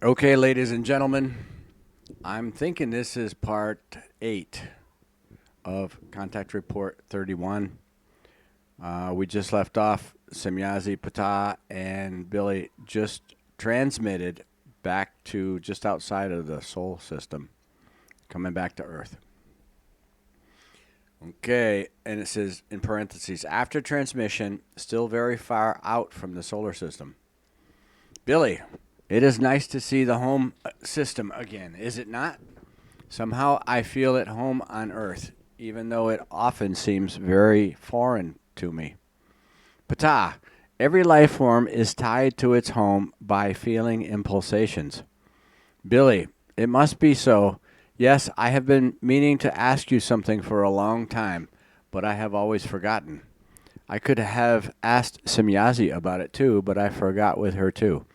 Okay, ladies and gentlemen, I'm thinking this is part 8 of Contact Report 31. We just left off. Semyazi Ptah and Billy just transmitted back to just outside of the Sol system, coming back to Earth. Okay, and it says in parentheses, after transmission, still very far out from the solar system. Billy, it is nice to see the home system again, is it not? Somehow I feel at home on Earth, even though it often seems very foreign to me. Ptah, every life form is tied to its home by feeling impulsations. Billy, it must be so. Yes, I have been meaning to ask you something for a long time, but I have always forgotten. I could have asked Semyazi about it too, but I forgot with her too.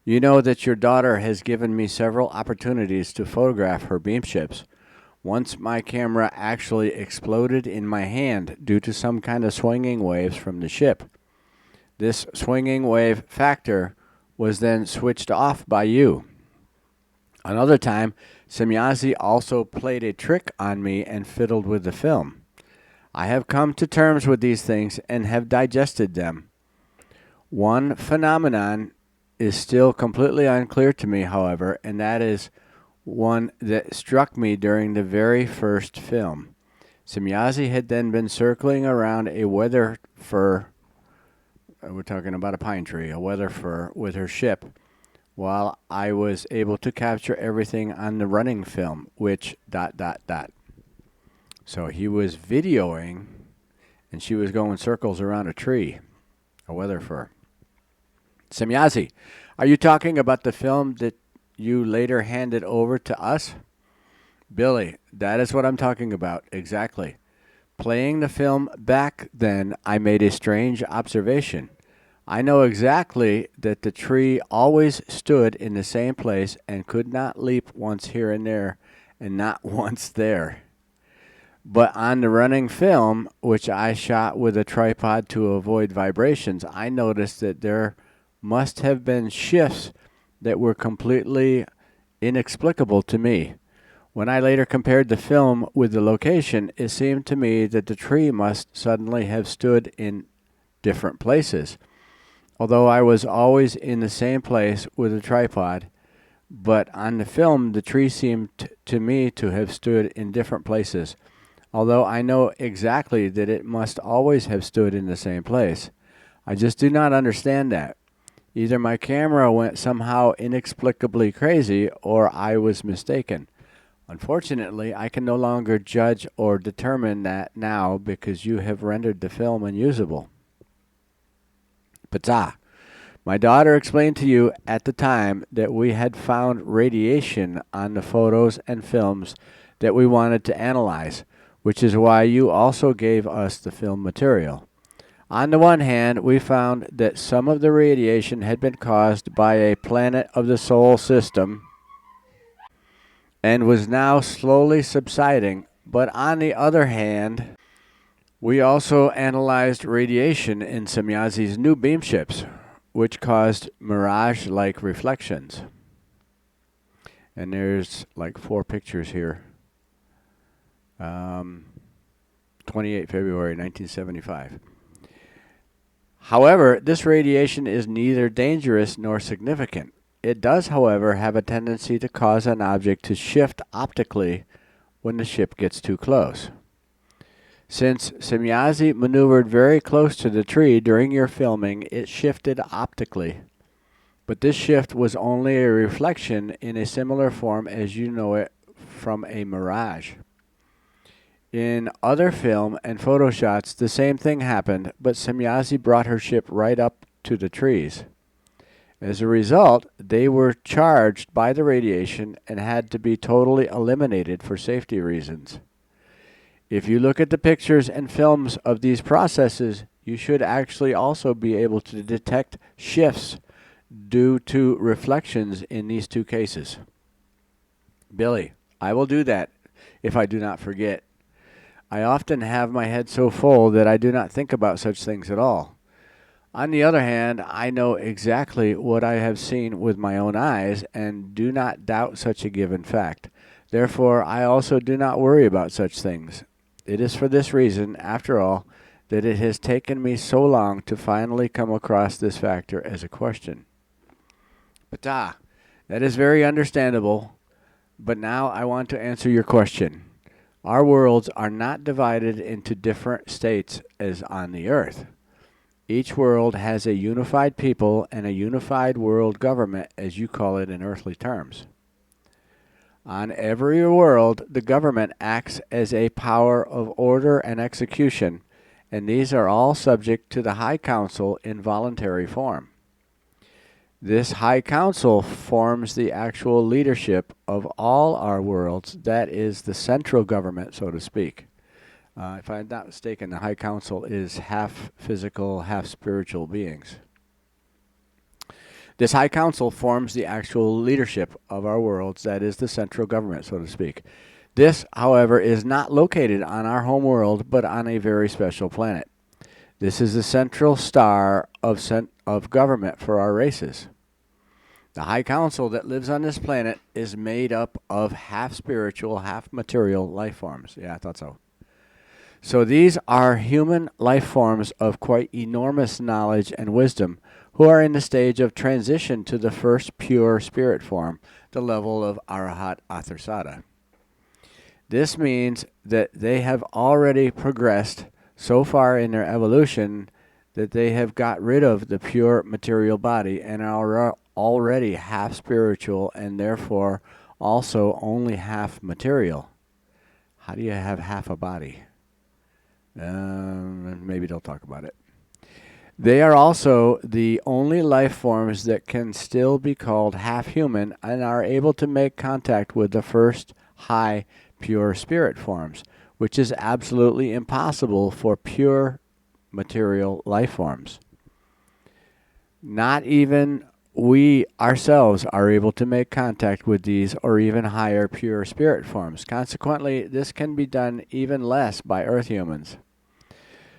You know that your daughter has given me several opportunities to photograph her beamships. Once my camera actually exploded in my hand due to some kind of swinging waves from the ship. This swinging wave factor was then switched off by you. Another time, Semyazi also played a trick on me and fiddled with the film. I have come to terms with these things and have digested them. One phenomenon is still completely unclear to me, however, and that is one that struck me during the very first film. Semyazi had then been circling around a weather fur, we're talking about a pine tree, a weather fur, with her ship, while I was able to capture everything on the running film, which ... So he was videoing, and she was going circles around a tree, a weather fur. Semyazi, are you talking about the film that you later handed over to us? Billy, that is what I'm talking about, exactly. Playing the film back then, I made a strange observation. I know exactly that the tree always stood in the same place and could not leap once here and there and not once there. But on the running film, which I shot with a tripod to avoid vibrations, I noticed that there must have been shifts that were completely inexplicable to me. When I later compared the film with the location, it seemed to me that the tree must suddenly have stood in different places. Although I was always in the same place with a tripod, but on the film the tree seemed to me to have stood in different places, although I know exactly that it must always have stood in the same place. I just do not understand that. Either my camera went somehow inexplicably crazy, or I was mistaken. Unfortunately, I can no longer judge or determine that now because you have rendered the film unusable. Ptah, my daughter explained to you at the time that we had found radiation on the photos and films that we wanted to analyze, which is why you also gave us the film material. On the one hand, we found that some of the radiation had been caused by a planet of the Sol system and was now slowly subsiding, but on the other hand, we also analyzed radiation in Semyazi's new beamships, which caused mirage-like reflections. And there's like 4 pictures here. 28 February 1975. However, this radiation is neither dangerous nor significant. It does, however, have a tendency to cause an object to shift optically when the ship gets too close. Since Semyazi maneuvered very close to the tree during your filming, it shifted optically. But this shift was only a reflection in a similar form as you know it from a mirage. In other film and photo shots, the same thing happened, but Semyazi brought her ship right up to the trees. As a result, they were charged by the radiation and had to be totally eliminated for safety reasons. If you look at the pictures and films of these processes, you should actually also be able to detect shifts due to reflections in these 2 cases. Billy, I will do that if I do not forget. I often have my head so full that I do not think about such things at all. On the other hand, I know exactly what I have seen with my own eyes and do not doubt such a given fact. Therefore, I also do not worry about such things. It is for this reason, after all, that it has taken me so long to finally come across this factor as a question. Ptah, that is very understandable, but now I want to answer your question. Our worlds are not divided into different states as on the earth. Each world has a unified people and a unified world government, as you call it in earthly terms. On every world, the government acts as a power of order and execution, and these are all subject to the High Council in voluntary form. This High Council forms the actual leadership of all our worlds. That is the central government, so to speak. If I'm not mistaken, the High Council is half physical, half spiritual beings. This High Council forms the actual leadership of our worlds. That is the central government, so to speak. This, however, is not located on our home world, but on a very special planet. This is the central star of government for our races. The High Council that lives on this planet is made up of half spiritual, half material life forms. Yeah, I thought so. So these are human life forms of quite enormous knowledge and wisdom who are in the stage of transition to the first pure spirit form, the level of Arahat Atharsata. This means that they have already progressed so far in their evolution that they have got rid of the pure material body and are already half spiritual and therefore also only half material. How do you have half a body? Maybe they'll talk about it. They are also the only life forms that can still be called half human and are able to make contact with the first high pure spirit forms, which is absolutely impossible for pure material life forms. Not even we ourselves are able to make contact with these or even higher pure spirit forms. Consequently, this can be done even less by Earth humans.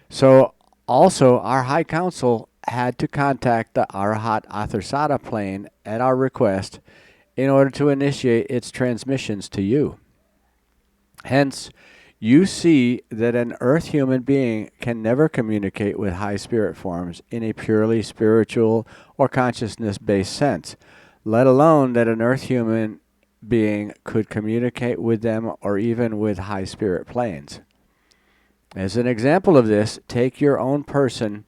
So, also, our High Council had to contact the Arahat Atharsata plane at our request in order to initiate its transmissions to you. Hence, you see that an Earth human being can never communicate with high spirit forms in a purely spiritual or consciousness-based sense, let alone that an Earth human being could communicate with them or even with high spirit planes. As an example of this, take your own person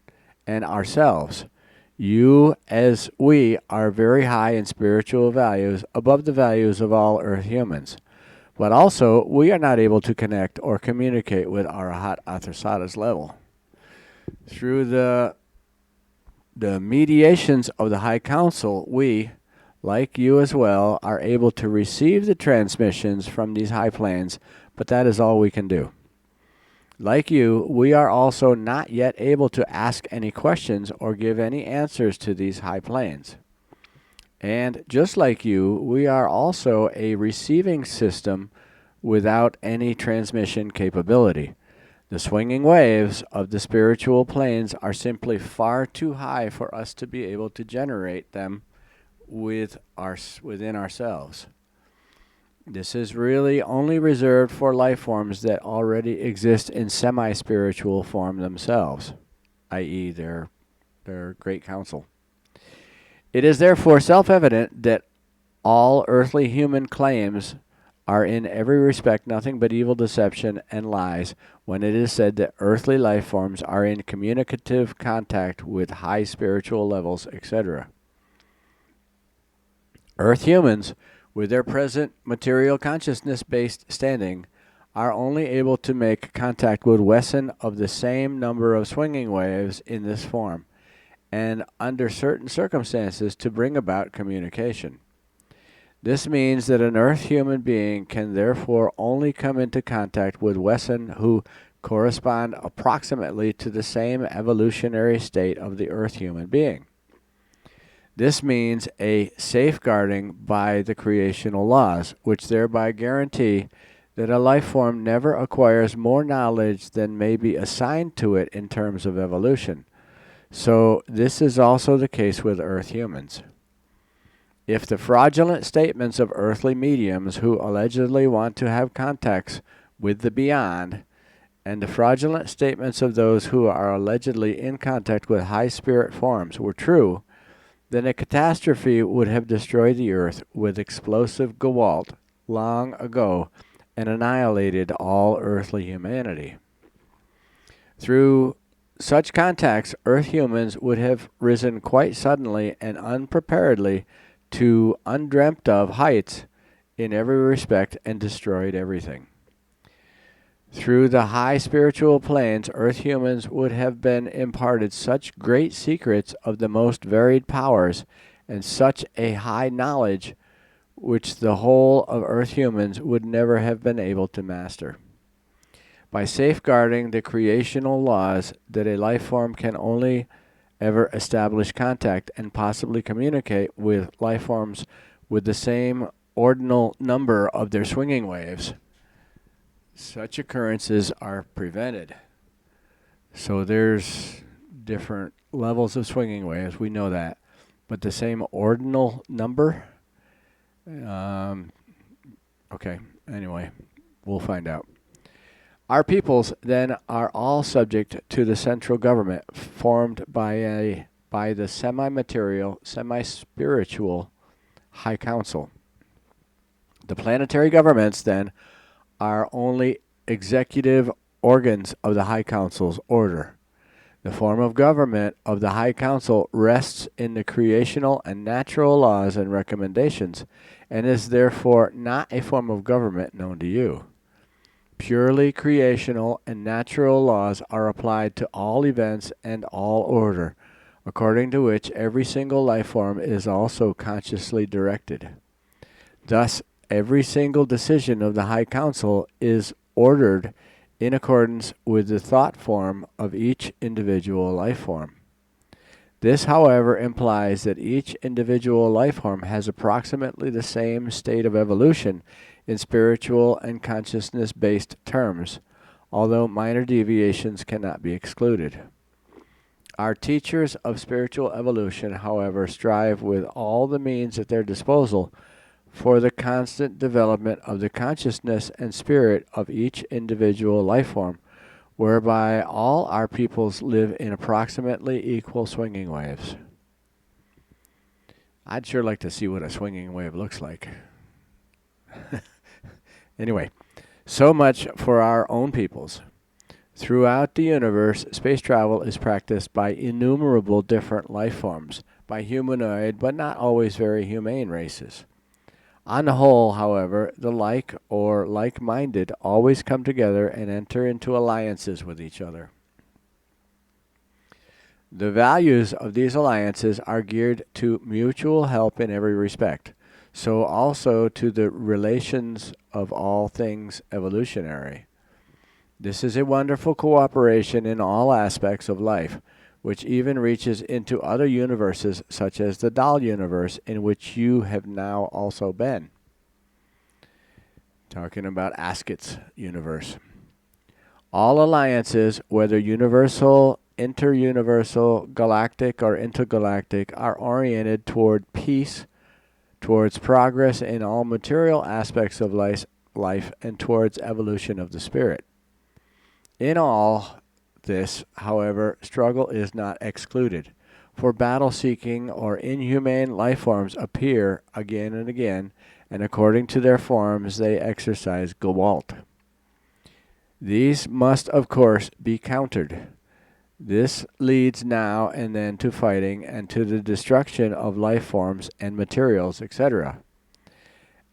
and ourselves. You, as we, are very high in spiritual values, above the values of all Earth humans. But also, we are not able to connect or communicate with Arahat Atharsata's level. Through the mediations of the High Council, we, like you as well, are able to receive the transmissions from these high planes, but that is all we can do. Like you, we are also not yet able to ask any questions or give any answers to these high planes. And just like you, we are also a receiving system without any transmission capability. The swinging waves of the spiritual planes are simply far too high for us to be able to generate them within ourselves. This is really only reserved for life forms that already exist in semi-spiritual form themselves, i.e. their great council. It is therefore self-evident that all earthly human claims are in every respect nothing but evil deception and lies when it is said that earthly life forms are in communicative contact with high spiritual levels, etc. Earth humans, with their present material consciousness-based standing, are only able to make contact with Wesen of the same number of swinging waves in this form, and under certain circumstances to bring about communication. This means that an Earth human being can therefore only come into contact with Wesen who correspond approximately to the same evolutionary state of the Earth human being. This means a safeguarding by the creational laws, which thereby guarantee that a life form never acquires more knowledge than may be assigned to it in terms of evolution. So this is also the case with Earth humans. If the fraudulent statements of earthly mediums who allegedly want to have contacts with the beyond, and the fraudulent statements of those who are allegedly in contact with high spirit forms were true, then a catastrophe would have destroyed the earth with explosive gewalt long ago and annihilated all earthly humanity. Through such contacts, Earth humans would have risen quite suddenly and unpreparedly to undreamt of heights in every respect and destroyed everything. Through the high spiritual planes, Earth humans would have been imparted such great secrets of the most varied powers and such a high knowledge which the whole of Earth humans would never have been able to master. By safeguarding the creational laws that a life form can only ever establish contact and possibly communicate with life forms with the same ordinal number of their swinging waves, such occurrences are prevented. So there's different levels of swinging waves, we know that. But the same ordinal number? Okay, anyway, we'll find out. Our peoples, then, are all subject to the central government formed by the semi-material, semi-spiritual High Council. The planetary governments, then, are only executive organs of the High Council's order. The form of government of the High Council rests in the creational and natural laws and recommendations, and is therefore not a form of government known to you. Purely creational and natural laws are applied to all events and all order, according to which every single life form is also consciously directed. Thus, every single decision of the High Council is ordered in accordance with the thought form of each individual life form. This, however, implies that each individual life form has approximately the same state of evolution in spiritual and consciousness-based terms, although minor deviations cannot be excluded. Our teachers of spiritual evolution, however, strive with all the means at their disposal for the constant development of the consciousness and spirit of each individual life form, whereby all our peoples live in approximately equal swinging waves. I'd sure like to see what a swinging wave looks like. Anyway, so much for our own peoples. Throughout the universe, space travel is practiced by innumerable different life forms, by humanoid but not always very humane races. On the whole, however, the like or like-minded always come together and enter into alliances with each other. The values of these alliances are geared to mutual help in every respect, so also to the relations of all things evolutionary. This is a wonderful cooperation in all aspects of life, which even reaches into other universes such as the doll universe in which you have now also been. Talking about Askett's universe. All alliances, whether universal, inter-universal, galactic, or intergalactic, are oriented toward peace, towards progress in all material aspects of life, and towards evolution of the spirit. In all this, however, struggle is not excluded, for battle-seeking or inhumane life forms appear again and again, and according to their forms they exercise gewalt. These must, of course, be countered. This leads now and then to fighting and to the destruction of life forms and materials, etc.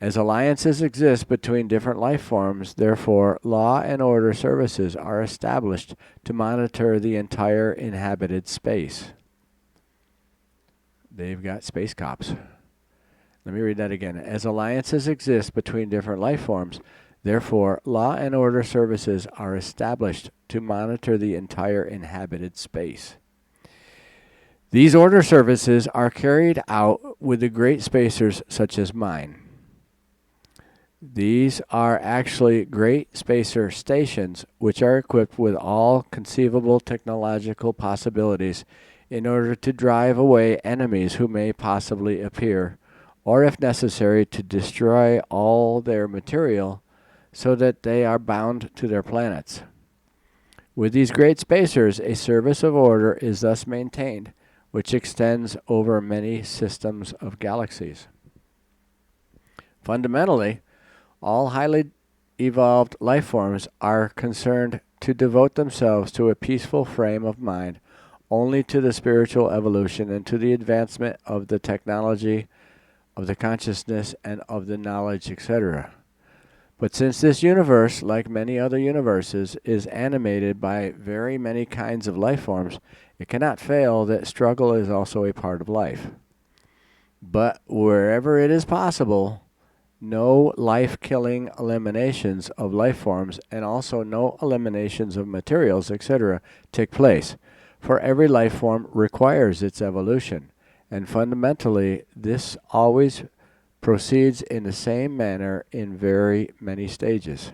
As alliances exist between different life forms, therefore, law and order services are established to monitor the entire inhabited space. They've got space cops. Let me read that again. As alliances exist between different life forms, therefore, law and order services are established to monitor the entire inhabited space. These order services are carried out with the great spacers such as mine. These are actually great spacer stations which are equipped with all conceivable technological possibilities in order to drive away enemies who may possibly appear, or if necessary, to destroy all their material so that they are bound to their planets. With these great spacers, a service of order is thus maintained, which extends over many systems of galaxies. Fundamentally, all highly evolved life forms are concerned to devote themselves to a peaceful frame of mind, only to the spiritual evolution and to the advancement of the technology, of the consciousness, and of the knowledge, etc. But since this universe, like many other universes, is animated by very many kinds of life forms, it cannot fail that struggle is also a part of life. But wherever it is possible, no life-killing eliminations of life forms and also no eliminations of materials, etc., take place, for every life form requires its evolution, and fundamentally this always proceeds in the same manner in its very many stages.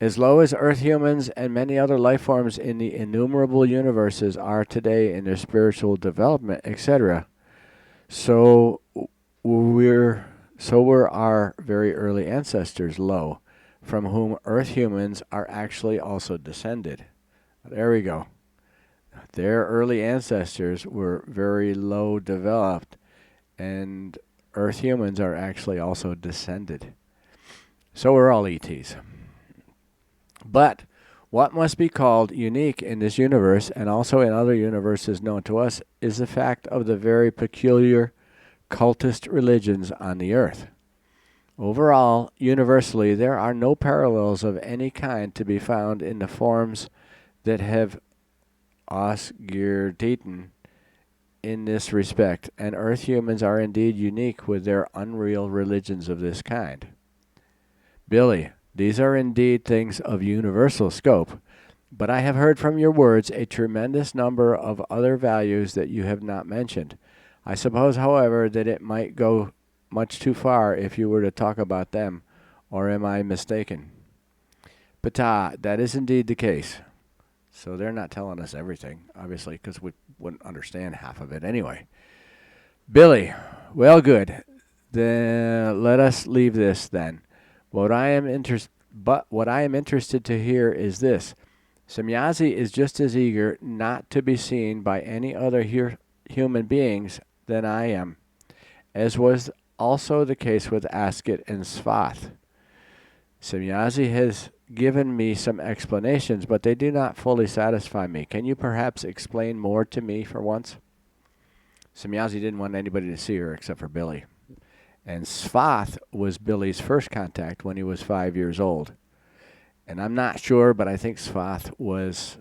As low as Earth humans and many other life forms in the innumerable universes are today in their spiritual development, etc., so were our very early ancestors low, from whom Earth humans are actually also descended. There we go. Their early ancestors were very low developed, and Earth humans are actually also descended. So we're all ETs. But what must be called unique in this universe, and also in other universes known to us, is the fact of the very peculiar cultist religions on the earth. Overall, universally, there are no parallels of any kind to be found in the forms that have ausgearten in this respect, and Earth humans are indeed unique with their unreal religions of this kind. Billy, these are indeed things of universal scope, but I have heard from your words a tremendous number of other values that you have not mentioned. I suppose, however, that it might go much too far if you were to talk about them, or am I mistaken? Ptah, that is indeed the case. So they're not telling us everything, obviously, because we wouldn't understand half of it anyway. Billy, well, good. Then let us leave this then. What I am interested to hear is this: Semyazi is just as eager not to be seen by any other human beings than I am, as was also the case with Asket and Svath. Semyazi has given me some explanations, but they do not fully satisfy me. Can you perhaps explain more to me for once? Semyazi didn't want anybody to see her except for Billy. And Svath was Billy's first contact when he was 5 years old. And I'm not sure, but I think Svath was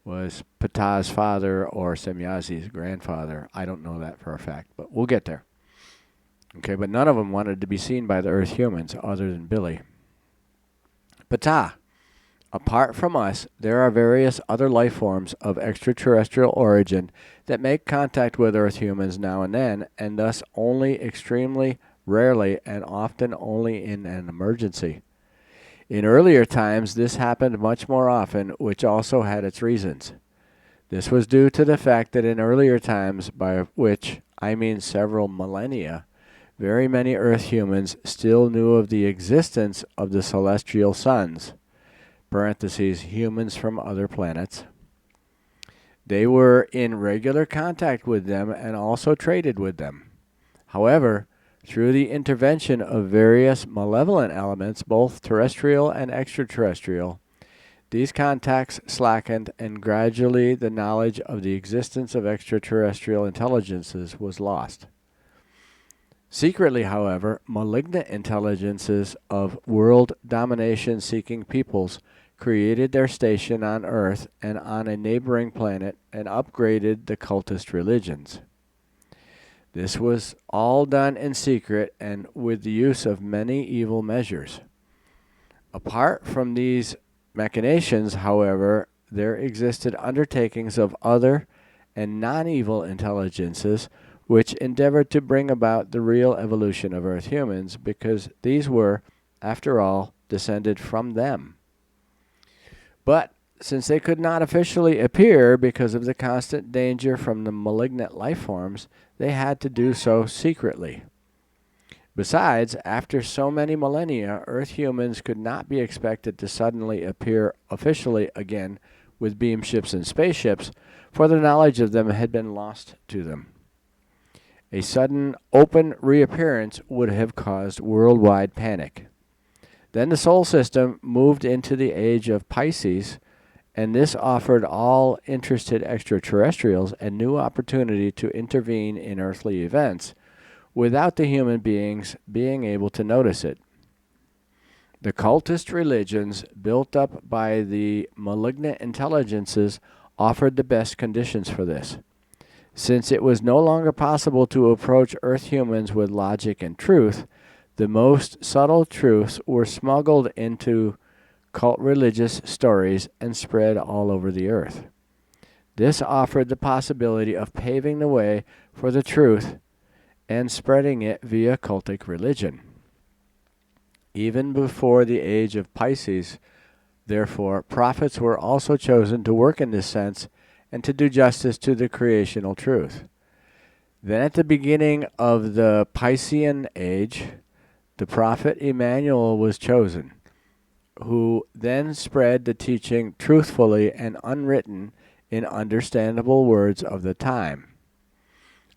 Ptah's father or Semyazi's grandfather. I don't know that for a fact, but we'll get there. Okay, but none of them wanted to be seen by the Earth humans other than Billy. Ptah, apart from us, there are various other life forms of extraterrestrial origin that make contact with Earth humans now and then, and thus only extremely rarely and often only in an emergency. In earlier times, this happened much more often, which also had its reasons. This was due to the fact that in earlier times, by which I mean several millennia, very many Earth humans still knew of the existence of the celestial suns, parentheses, humans from other planets. They were in regular contact with them and also traded with them. However, through the intervention of various malevolent elements, both terrestrial and extraterrestrial, these contacts slackened, and gradually the knowledge of the existence of extraterrestrial intelligences was lost. Secretly, however, malignant intelligences of world domination-seeking peoples created their station on Earth and on a neighboring planet and upgraded the cultist religions. This was all done in secret and with the use of many evil measures. Apart from these machinations, however, there existed undertakings of other and non-evil intelligences which endeavored to bring about the real evolution of Earth humans, because these were, after all, descended from them. But since they could not officially appear because of the constant danger from the malignant life forms, they had to do so secretly. Besides, after so many millennia, Earth humans could not be expected to suddenly appear officially again with beam ships and spaceships, for the knowledge of them had been lost to them. A sudden, open reappearance would have caused worldwide panic. Then the Sol system moved into the age of Pisces, and this offered all interested extraterrestrials a new opportunity to intervene in earthly events without the human beings being able to notice it. The cultist religions built up by the malignant intelligences offered the best conditions for this. Since it was no longer possible to approach Earth humans with logic and truth, the most subtle truths were smuggled into cult religious stories and spread all over the earth. This offered the possibility of paving the way for the truth and spreading it via cultic religion. Even before the age of Pisces, therefore, prophets were also chosen to work in this sense and to do justice to the creational truth. Then at the beginning of the Piscean age, the prophet Emmanuel was chosen, who then spread the teaching truthfully and unwritten in understandable words of the time.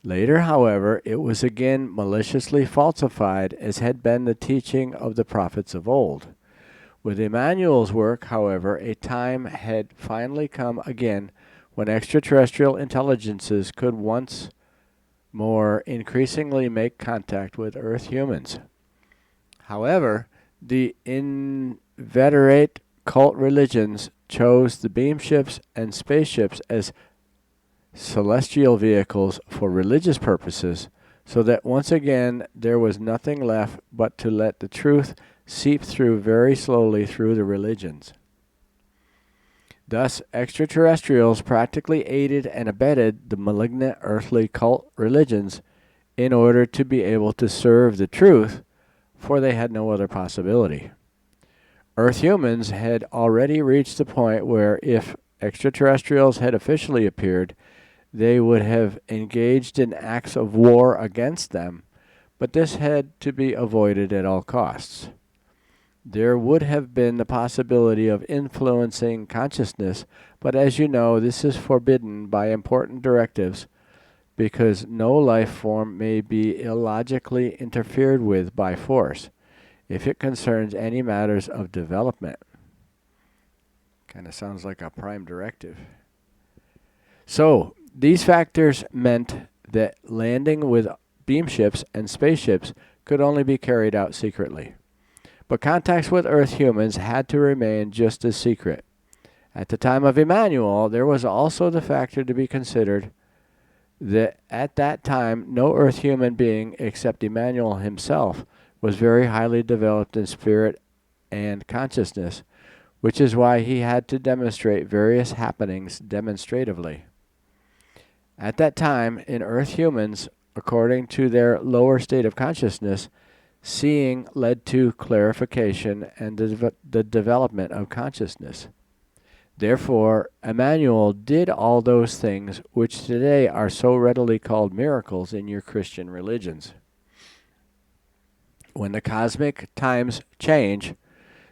Later, however, it was again maliciously falsified, as had been the teaching of the prophets of old. With Emmanuel's work, however, a time had finally come again when extraterrestrial intelligences could once more increasingly make contact with Earth humans. However, the inveterate cult religions chose the beam ships and spaceships as celestial vehicles for religious purposes, so that once again there was nothing left but to let the truth seep through very slowly through the religions. Thus, extraterrestrials practically aided and abetted the malignant earthly cult religions in order to be able to serve the truth, for they had no other possibility. Earth humans had already reached the point where if extraterrestrials had officially appeared, they would have engaged in acts of war against them, but this had to be avoided at all costs. There would have been the possibility of influencing consciousness, but as you know, this is forbidden by important directives because no life form may be illogically interfered with by force if it concerns any matters of development. Kind of sounds like a prime directive. So, these factors meant that landing with beam ships and spaceships could only be carried out secretly. But contacts with Earth humans had to remain just as secret. At the time of Emmanuel, there was also the factor to be considered that at that time no Earth human being except Emmanuel himself was very highly developed in spirit and consciousness, which is why he had to demonstrate various happenings demonstratively. At that time, in Earth humans, according to their lower state of consciousness, seeing led to clarification and the development of consciousness. Therefore, Emmanuel did all those things which today are so readily called miracles in your Christian religions. When the cosmic times change,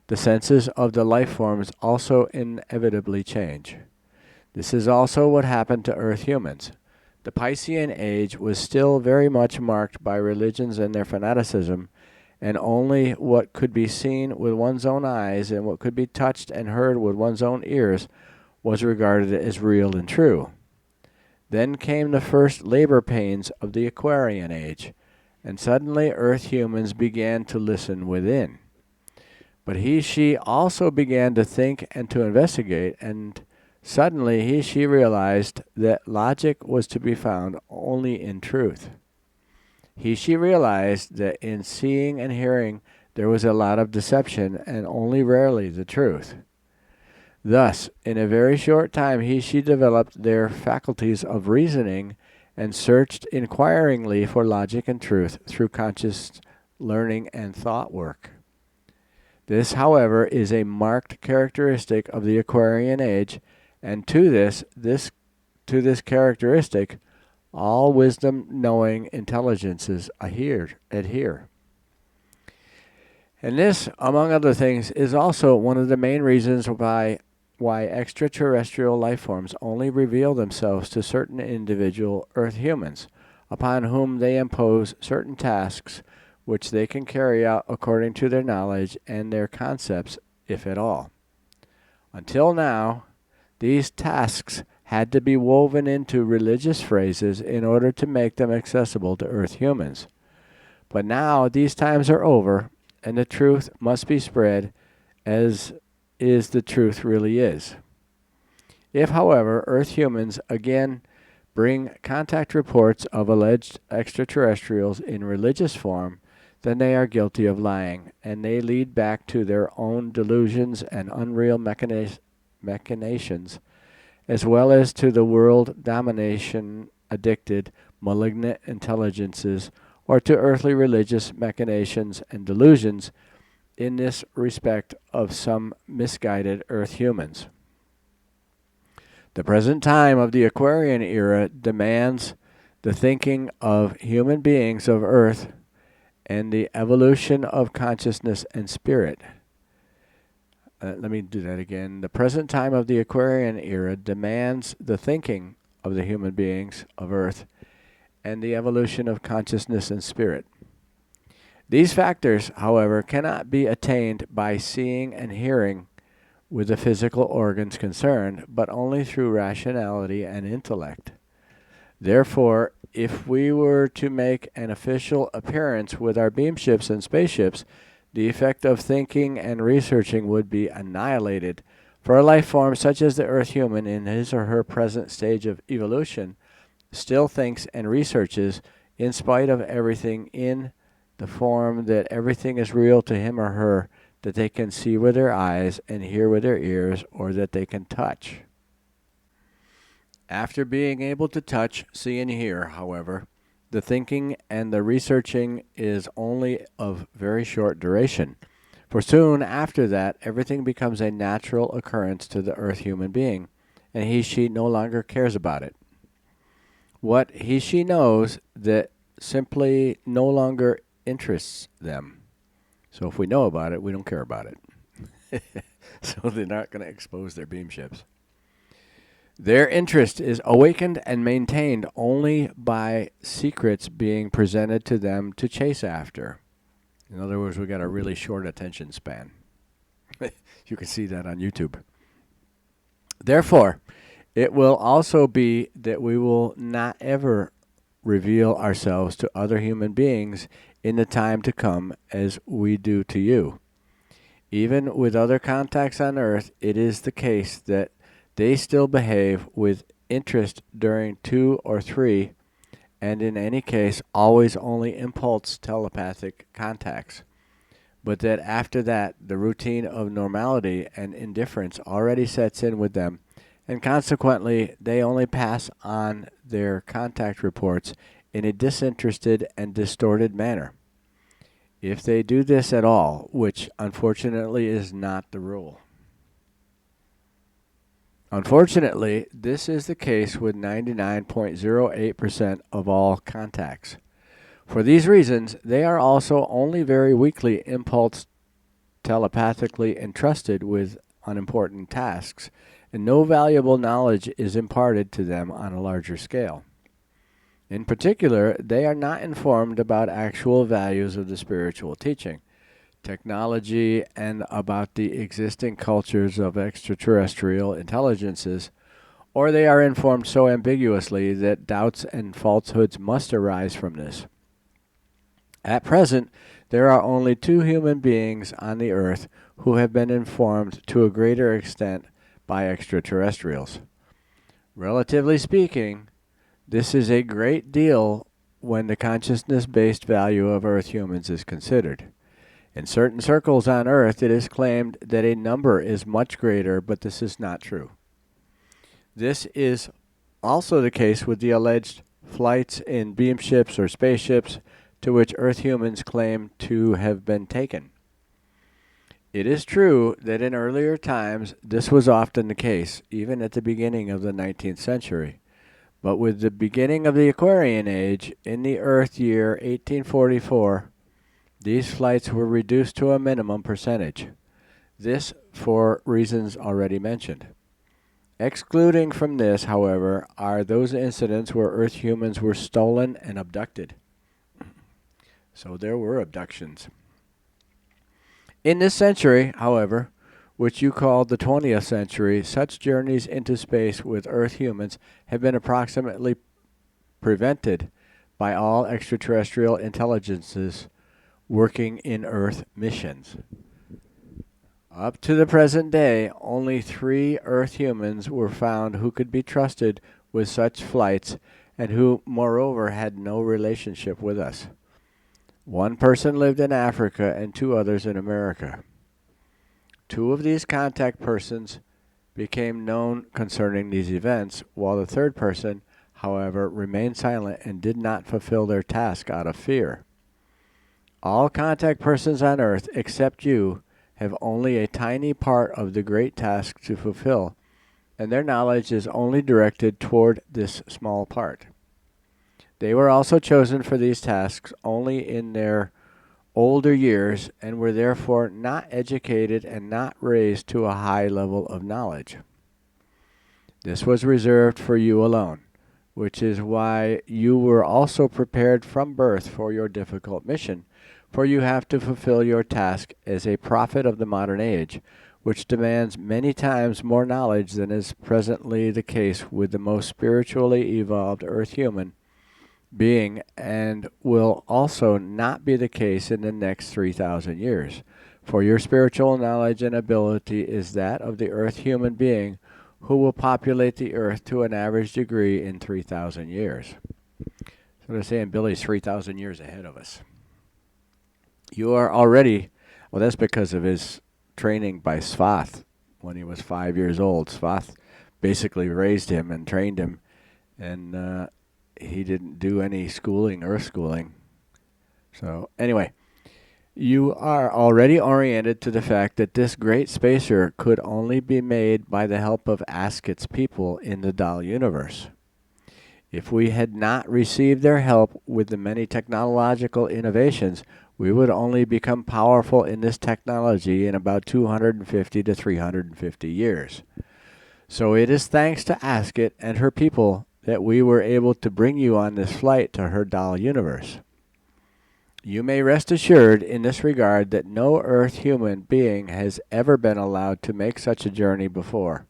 the senses of the life forms also inevitably change. This is also what happened to Earth humans. The Piscean age was still very much marked by religions and their fanaticism, and only what could be seen with one's own eyes and what could be touched and heard with one's own ears was regarded as real and true. Then came the first labor pains of the Aquarian age, and suddenly Earth humans began to listen within. But she also began to think and to investigate, and suddenly she realized that logic was to be found only in truth. She realized that in seeing and hearing there was a lot of deception and only rarely the truth. Thus, in a very short time she developed their faculties of reasoning and searched inquiringly for logic and truth through conscious learning and thought work. This, however, is a marked characteristic of the Aquarian age, and to this characteristic, all wisdom-knowing intelligences adhere. And this, among other things, is also one of the main reasons why extraterrestrial life forms only reveal themselves to certain individual Earth humans, upon whom they impose certain tasks which they can carry out according to their knowledge and their concepts, if at all. Until now, these tasks had to be woven into religious phrases in order to make them accessible to Earth humans. But now these times are over, and the truth must be spread as is the truth really is. If, however, Earth humans again bring contact reports of alleged extraterrestrials in religious form, then they are guilty of lying, and they lead back to their own delusions and unreal machinations, as well as to the world domination addicted malignant intelligences, or to earthly religious machinations and delusions in this respect of some misguided Earth humans. The present time of the Aquarian era demands the thinking of human beings of Earth and the evolution of consciousness and spirit. Let me do that again. The present time of the Aquarian era demands the thinking of the human beings of Earth and the evolution of consciousness and spirit. These factors, however, cannot be attained by seeing and hearing with the physical organs concerned, but only through rationality and intellect. Therefore, if we were to make an official appearance with our beamships and spaceships, the effect of thinking and researching would be annihilated, for a life form such as the Earth human in his or her present stage of evolution still thinks and researches in spite of everything in the form that everything is real to him or her, that they can see with their eyes and hear with their ears, or that they can touch. After being able to touch, see, and hear, however, the thinking and the researching is only of very short duration, for soon after that everything becomes a natural occurrence to the Earth human being, and he/she no longer cares about it. What he/she knows that simply no longer interests them. So if we know about it, we don't care about it. So they're not going to expose their beamships. Their interest is awakened and maintained only by secrets being presented to them to chase after. In other words, we got a really short attention span. You can see that on YouTube. Therefore, it will also be that we will not ever reveal ourselves to other human beings in the time to come as we do to you. Even with other contacts on Earth, it is the case that they still behave with interest during 2 or 3, and in any case always only impulse telepathic contacts. But that after that, the routine of normality and indifference already sets in with them, and consequently they only pass on their contact reports in a disinterested and distorted manner. If they do this at all, which unfortunately is not the rule. Unfortunately, this is the case with 99.08% of all contacts. For these reasons, they are also only very weakly impulse telepathically entrusted with unimportant tasks, and no valuable knowledge is imparted to them on a larger scale. In particular, they are not informed about actual values of the spiritual teaching, technology, and about the existing cultures of extraterrestrial intelligences, or they are informed so ambiguously that doubts and falsehoods must arise from this. At present, there are only 2 human beings on the Earth who have been informed to a greater extent by extraterrestrials. Relatively speaking, this is a great deal when the consciousness-based value of Earth humans is considered. In certain circles on Earth, it is claimed that a number is much greater, but this is not true. This is also the case with the alleged flights in beamships or spaceships to which Earth humans claim to have been taken. It is true that in earlier times this was often the case, even at the beginning of the 19th century. But with the beginning of the Aquarian Age, in the Earth year 1844, these flights were reduced to a minimum percentage. This for reasons already mentioned. Excluding from this, however, are those incidents where Earth humans were stolen and abducted. So there were abductions. In this century, however, which you call the 20th century, such journeys into space with Earth humans have been approximately prevented by all extraterrestrial intelligences working in Earth missions. Up to the present day, only 3 Earth humans were found who could be trusted with such flights and who, moreover, had no relationship with us. 1 person lived in Africa and 2 others in America. 2 of these contact persons became known concerning these events, while the 3rd person, however, remained silent and did not fulfill their task out of fear. All contact persons on Earth, except you, have only a tiny part of the great task to fulfill, and their knowledge is only directed toward this small part. They were also chosen for these tasks only in their older years and were therefore not educated and not raised to a high level of knowledge. This was reserved for you alone, which is why you were also prepared from birth for your difficult mission, for you have to fulfill your task as a prophet of the modern age, which demands many times more knowledge than is presently the case with the most spiritually evolved Earth human being, and will also not be the case in the next 3,000 years. For your spiritual knowledge and ability is that of the Earth human being who will populate the Earth to an average degree in 3,000 years. So they're saying Billy's 3,000 years ahead of us. You are already, well, that's because of his training by Svath when he was 5 years old. Svath basically raised him and trained him, and he didn't do any schooling, Earth schooling. So anyway, you are already oriented to the fact that this great spacer could only be made by the help of Asket's people in the Dal universe. If we had not received their help with the many technological innovations, we would only become powerful in this technology in about 250 to 350 years. So it is thanks to Asket and her people that we were able to bring you on this flight to her Dal universe. You may rest assured in this regard that no Earth human being has ever been allowed to make such a journey before.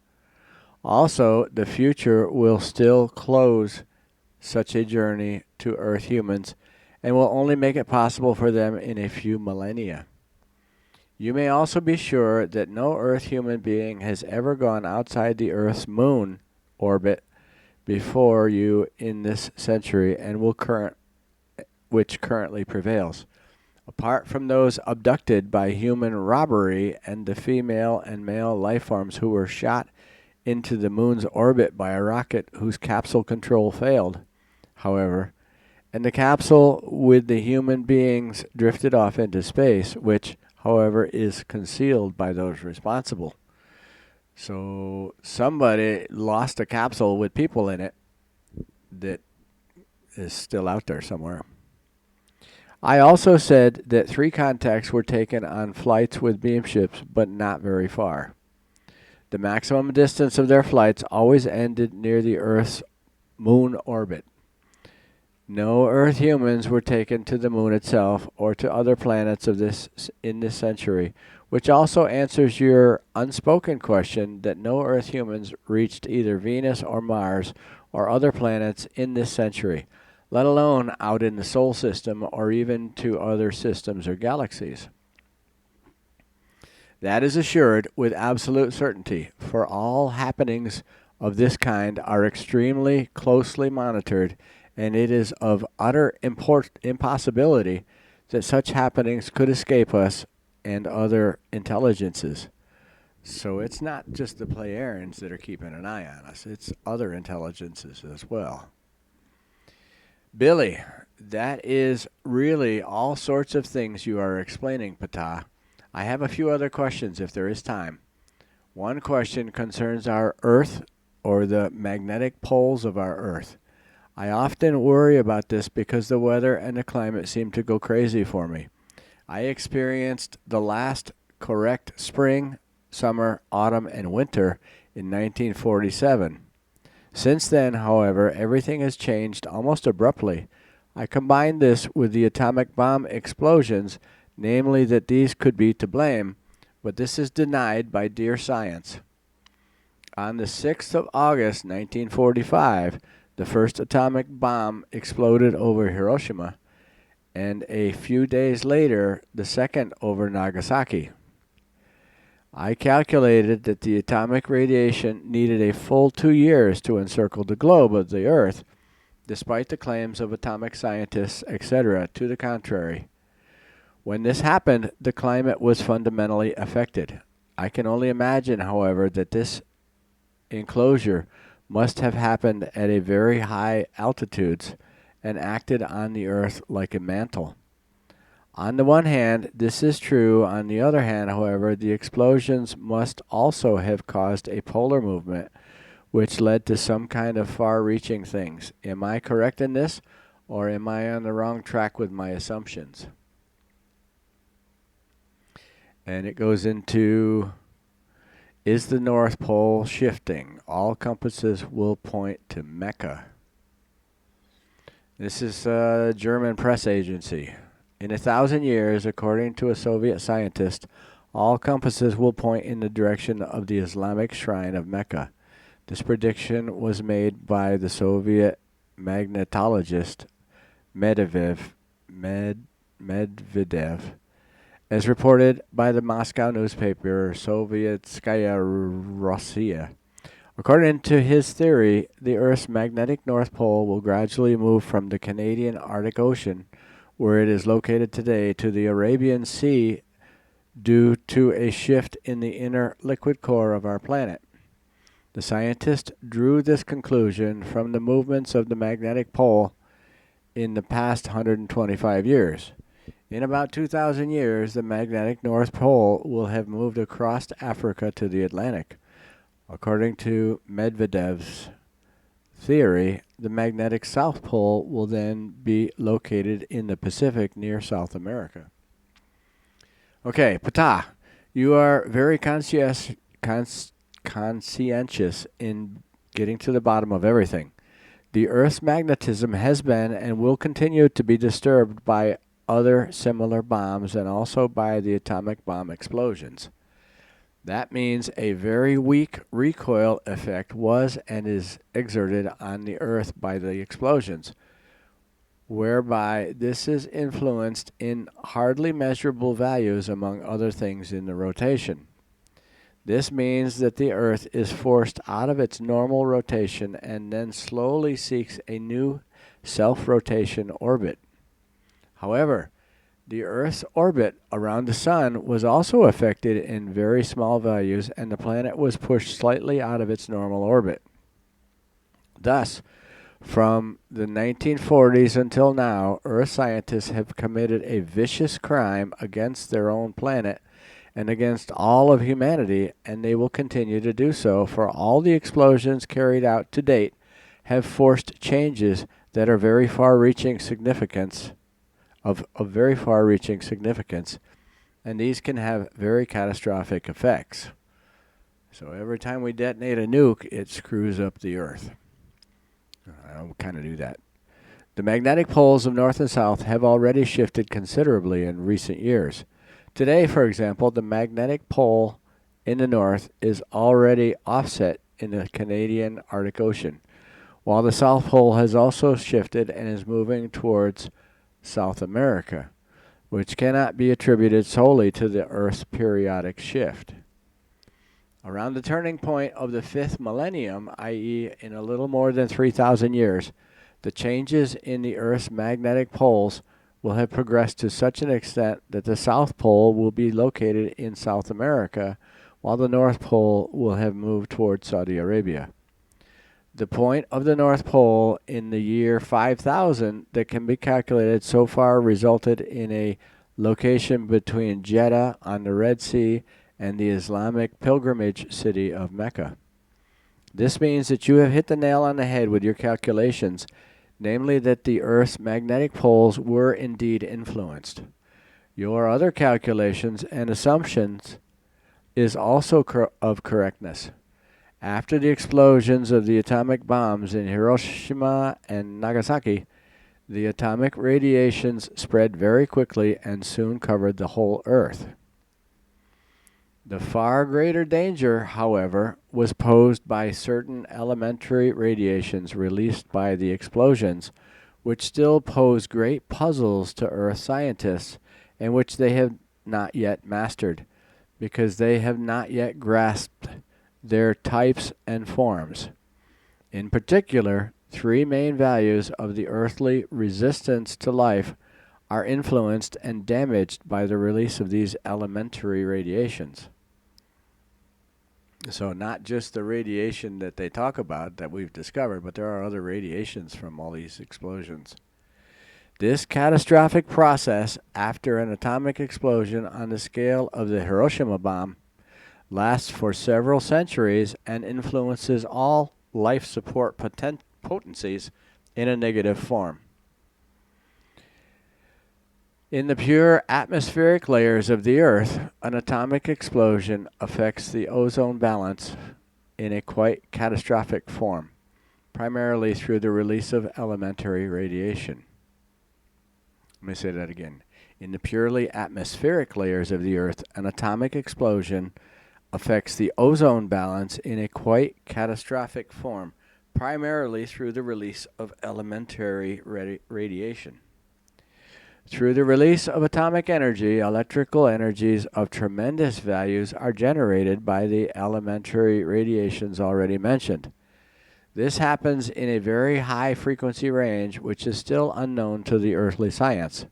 Also, the future will still close such a journey to Earth humans and will only make it possible for them in a few millennia. You may also be sure that no Earth human being has ever gone outside the Earth's moon orbit before you in this century and which currently prevails. Apart from those abducted by human robbery and the female and male life forms who were shot into the moon's orbit by a rocket whose capsule control failed, however, and the capsule with the human beings drifted off into space, which, however, is concealed by those responsible. So somebody lost a capsule with people in it that is still out there somewhere. I also said that 3 contacts were taken on flights with beam ships, but not very far. The maximum distance of their flights always ended near the Earth's moon orbit. No Earth humans were taken to the moon itself or to other planets in this century, which also answers your unspoken question that no Earth humans reached either Venus or Mars or other planets in this century, let alone out in the Sol system or even to other systems or galaxies. That is assured with absolute certainty, for all happenings of this kind are extremely closely monitored, and it is of utter impossibility that such happenings could escape us and other intelligences. So it's not just the Pleiadians that are keeping an eye on us, it's other intelligences as well. Billy, that is really all sorts of things you are explaining, Ptah. I have a few other questions if there is time. One question concerns our Earth or the magnetic poles of our Earth. I often worry about this because the weather and the climate seem to go crazy for me. I experienced the last correct spring, summer, autumn, and winter in 1947. Since then, however, everything has changed almost abruptly. I combine this with the atomic bomb explosions, namely that these could be to blame, but this is denied by dear science. On the 6th of August 1945, the first atomic bomb exploded over Hiroshima, and a few days later, the second over Nagasaki. I calculated that the atomic radiation needed a full 2 years to encircle the globe of the Earth, despite the claims of atomic scientists, etc., to the contrary. When this happened, the climate was fundamentally affected. I can only imagine, however, that this enclosure must have happened at a very high altitudes and acted on the Earth like a mantle. On the one hand, this is true. On the other hand, however, the explosions must also have caused a polar movement, which led to some kind of far-reaching things. Am I correct in this, or am I on the wrong track with my assumptions? And it goes into, is the North Pole shifting? All compasses will point to Mecca. This is a German press agency. In 1,000 years, according to a Soviet scientist, all compasses will point in the direction of the Islamic shrine of Mecca. This prediction was made by the Soviet magnetologist Medvedev, as reported by the Moscow newspaper Sovietskaya Rossiya. According to his theory, the Earth's magnetic North Pole will gradually move from the Canadian Arctic Ocean, where it is located today, to the Arabian Sea due to a shift in the inner liquid core of our planet. The scientist drew this conclusion from the movements of the magnetic pole in the past 125 years. In about 2,000 years, the magnetic North Pole will have moved across Africa to the Atlantic. According to Medvedev's theory, the magnetic South Pole will then be located in the Pacific near South America. Okay, Ptah, you are very conscientious in getting to the bottom of everything. The Earth's magnetism has been and will continue to be disturbed by other similar bombs and also by the atomic bomb explosions. That means a very weak recoil effect was and is exerted on the Earth by the explosions, whereby this is influenced in hardly measurable values among other things in the rotation. This means that the Earth is forced out of its normal rotation and then slowly seeks a new self-rotation orbit. However, the Earth's orbit around the Sun was also affected in very small values, and the planet was pushed slightly out of its normal orbit. Thus, from the 1940s until now, Earth scientists have committed a vicious crime against their own planet and against all of humanity, and they will continue to do so, for all the explosions carried out to date have forced changes that are very far-reaching significance, of very far-reaching significance, and these can have very catastrophic effects. So every time we detonate a nuke, it screws up the Earth. I kind of do that. The magnetic poles of North and South have already shifted considerably in recent years. Today, for example, the magnetic pole in the North is already offset in the Canadian Arctic Ocean, while the South Pole has also shifted and is moving towards South America, which cannot be attributed solely to the Earth's periodic shift. Around the turning point of the 5th millennium, i.e. in a little more than 3,000 years, the changes in the Earth's magnetic poles will have progressed to such an extent that the South Pole will be located in South America, while the North Pole will have moved towards Saudi Arabia. The point of the North Pole in the year 5000 that can be calculated so far resulted in a location between Jeddah on the Red Sea and the Islamic pilgrimage city of Mecca. This means that you have hit the nail on the head with your calculations, namely that the Earth's magnetic poles were indeed influenced. Your other calculations and assumptions is also of correctness. After the explosions of the atomic bombs in Hiroshima and Nagasaki, the atomic radiations spread very quickly and soon covered the whole Earth. The far greater danger, however, was posed by certain elementary radiations released by the explosions, which still pose great puzzles to Earth scientists and which they have not yet mastered, because they have not yet grasped their types and forms. In particular, three main values of the earthly resistance to life are influenced and damaged by the release of these elementary radiations. So not just the radiation that they talk about that we've discovered, but there are other radiations from all these explosions. This catastrophic process after an atomic explosion on the scale of the Hiroshima bomb lasts for several centuries and influences all life support potencies in a negative form. In the pure atmospheric layers of the Earth, an atomic explosion affects the ozone balance in a quite catastrophic form, primarily through the release of elementary radiation. Let me say that again. In the purely atmospheric layers of the Earth, an atomic explosion affects the ozone balance in a quite catastrophic form, primarily through the release of elementary radiation. Through the release of atomic energy, electrical energies of tremendous values are generated by the elementary radiations already mentioned. This happens in a very high frequency range, which is still unknown to the earthly science.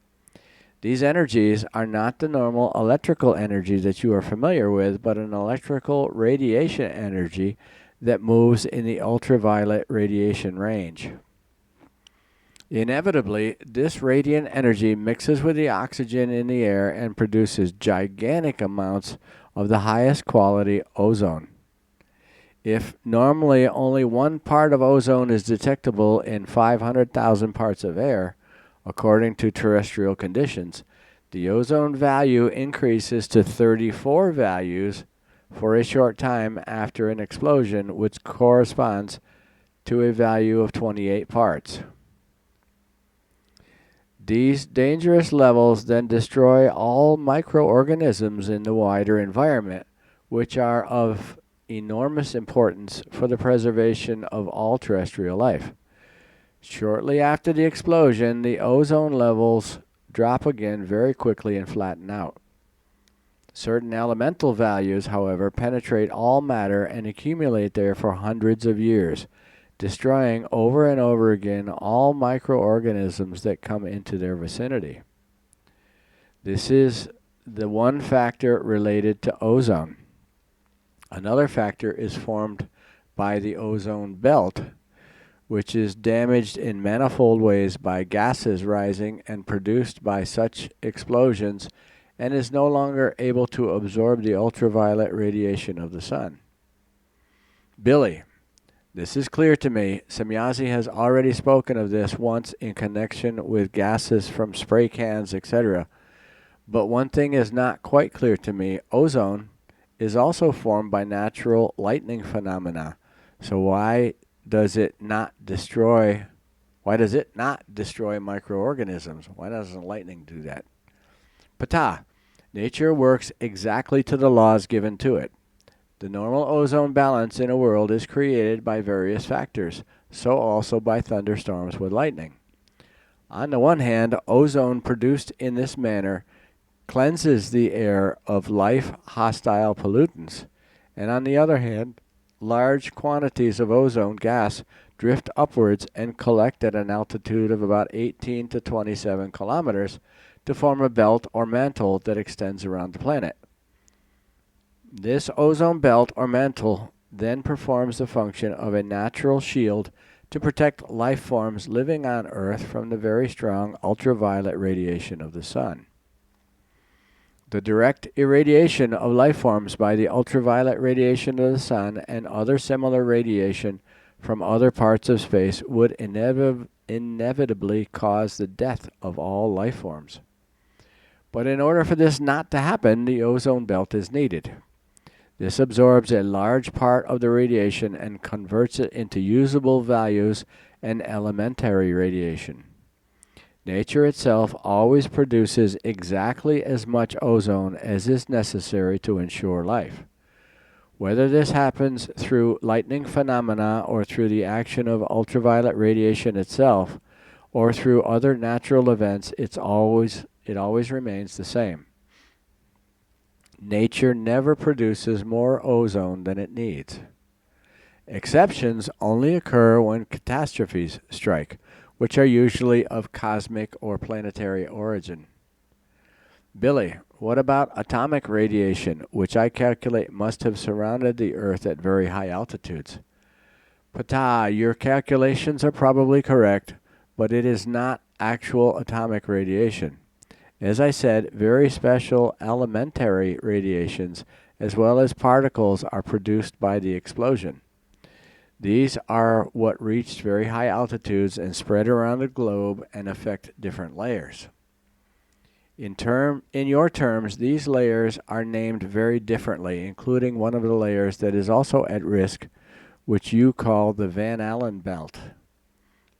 These energies are not the normal electrical energy that you are familiar with, but an electrical radiation energy that moves in the ultraviolet radiation range. Inevitably, this radiant energy mixes with the oxygen in the air and produces gigantic amounts of the highest quality ozone. If normally only one part of ozone is detectable in 500,000 parts of air, according to terrestrial conditions, the ozone value increases to 34 values for a short time after an explosion, which corresponds to a value of 28 parts. These dangerous levels then destroy all microorganisms in the wider environment, which are of enormous importance for the preservation of all terrestrial life. Shortly after the explosion, the ozone levels drop again very quickly and flatten out. Certain elemental values, however, penetrate all matter and accumulate there for hundreds of years, destroying over and over again all microorganisms that come into their vicinity. This is the one factor related to ozone. Another factor is formed by the ozone belt, which is damaged in manifold ways by gases rising and produced by such explosions, and is no longer able to absorb the ultraviolet radiation of the sun. Billy, this is clear to me. Semyazi has already spoken of this once in connection with gases from spray cans, etc. But one thing is not quite clear to me. Ozone is also formed by natural lightning phenomena. So why does it not destroy microorganisms? Why doesn't lightning do that? Ptah, nature works exactly to the laws given to it. The normal ozone balance in a world is created by various factors, so also by thunderstorms with lightning. On the one hand, ozone produced in this manner cleanses the air of life-hostile pollutants, and on the other hand, large quantities of ozone gas drift upwards and collect at an altitude of about 18 to 27 kilometers to form a belt or mantle that extends around the planet. This ozone belt or mantle then performs the function of a natural shield to protect life forms living on Earth from the very strong ultraviolet radiation of the sun. The direct irradiation of life forms by the ultraviolet radiation of the sun and other similar radiation from other parts of space would inevitably cause the death of all life forms. But in order for this not to happen, the ozone belt is needed. This absorbs a large part of the radiation and converts it into usable values and elementary radiation. Nature itself always produces exactly as much ozone as is necessary to ensure life. Whether this happens through lightning phenomena or through the action of ultraviolet radiation itself or through other natural events, it always remains the same. Nature never produces more ozone than it needs. Exceptions only occur when catastrophes strike, which are usually of cosmic or planetary origin. Billy, what about atomic radiation, which I calculate must have surrounded the Earth at very high altitudes? Ptah, your calculations are probably correct, but it is not actual atomic radiation. As I said, very special elementary radiations, as well as particles, are produced by the explosion. These are what reached very high altitudes and spread around the globe and affect different layers. In your terms, these layers are named very differently, including one of the layers that is also at risk, which you call the Van Allen belt.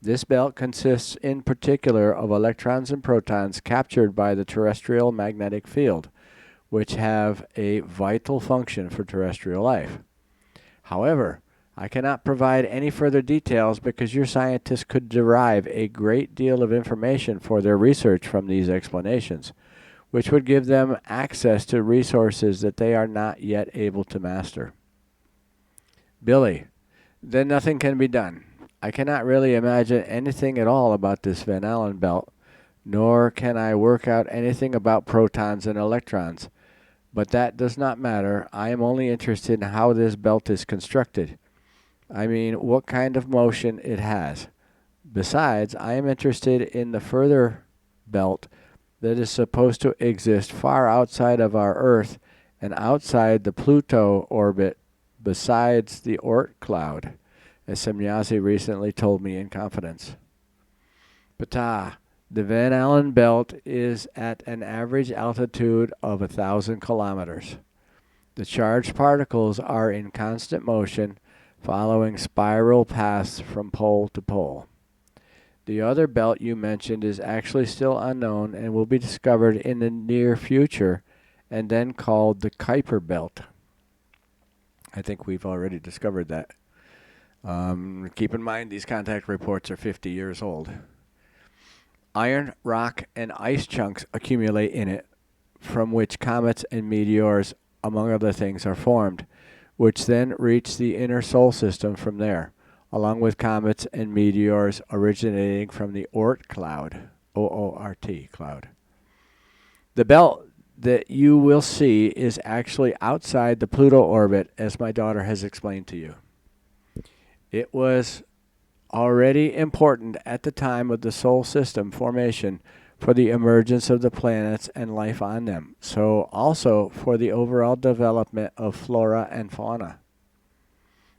This belt consists in particular of electrons and protons captured by the terrestrial magnetic field, which have a vital function for terrestrial life. However, I cannot provide any further details because your scientists could derive a great deal of information for their research from these explanations, which would give them access to resources that they are not yet able to master. Billy, then nothing can be done. I cannot really imagine anything at all about this Van Allen belt, nor can I work out anything about protons and electrons. But that does not matter. I am only interested in how this belt is constructed. I mean, what kind of motion it has. Besides, I am interested in the further belt that is supposed to exist far outside of our Earth and outside the Pluto orbit besides the Oort cloud, as Semyazi recently told me in confidence. Ptah, the Van Allen belt is at an average altitude of 1,000 kilometers. The charged particles are in constant motion, following spiral paths from pole to pole. The other belt you mentioned is actually still unknown and will be discovered in the near future and then called the Kuiper belt. I think we've already discovered that. Keep in mind these contact reports are 50 years old. Iron, rock, and ice chunks accumulate in it, from which comets and meteors, among other things, are formed, which then reach the inner solar system from there, along with comets and meteors originating from the Oort cloud, O-O-R-T cloud. The belt that you will see is actually outside the Pluto orbit, as my daughter has explained to you. It was already important at the time of the solar system formation for the emergence of the planets and life on them, so also for the overall development of flora and fauna.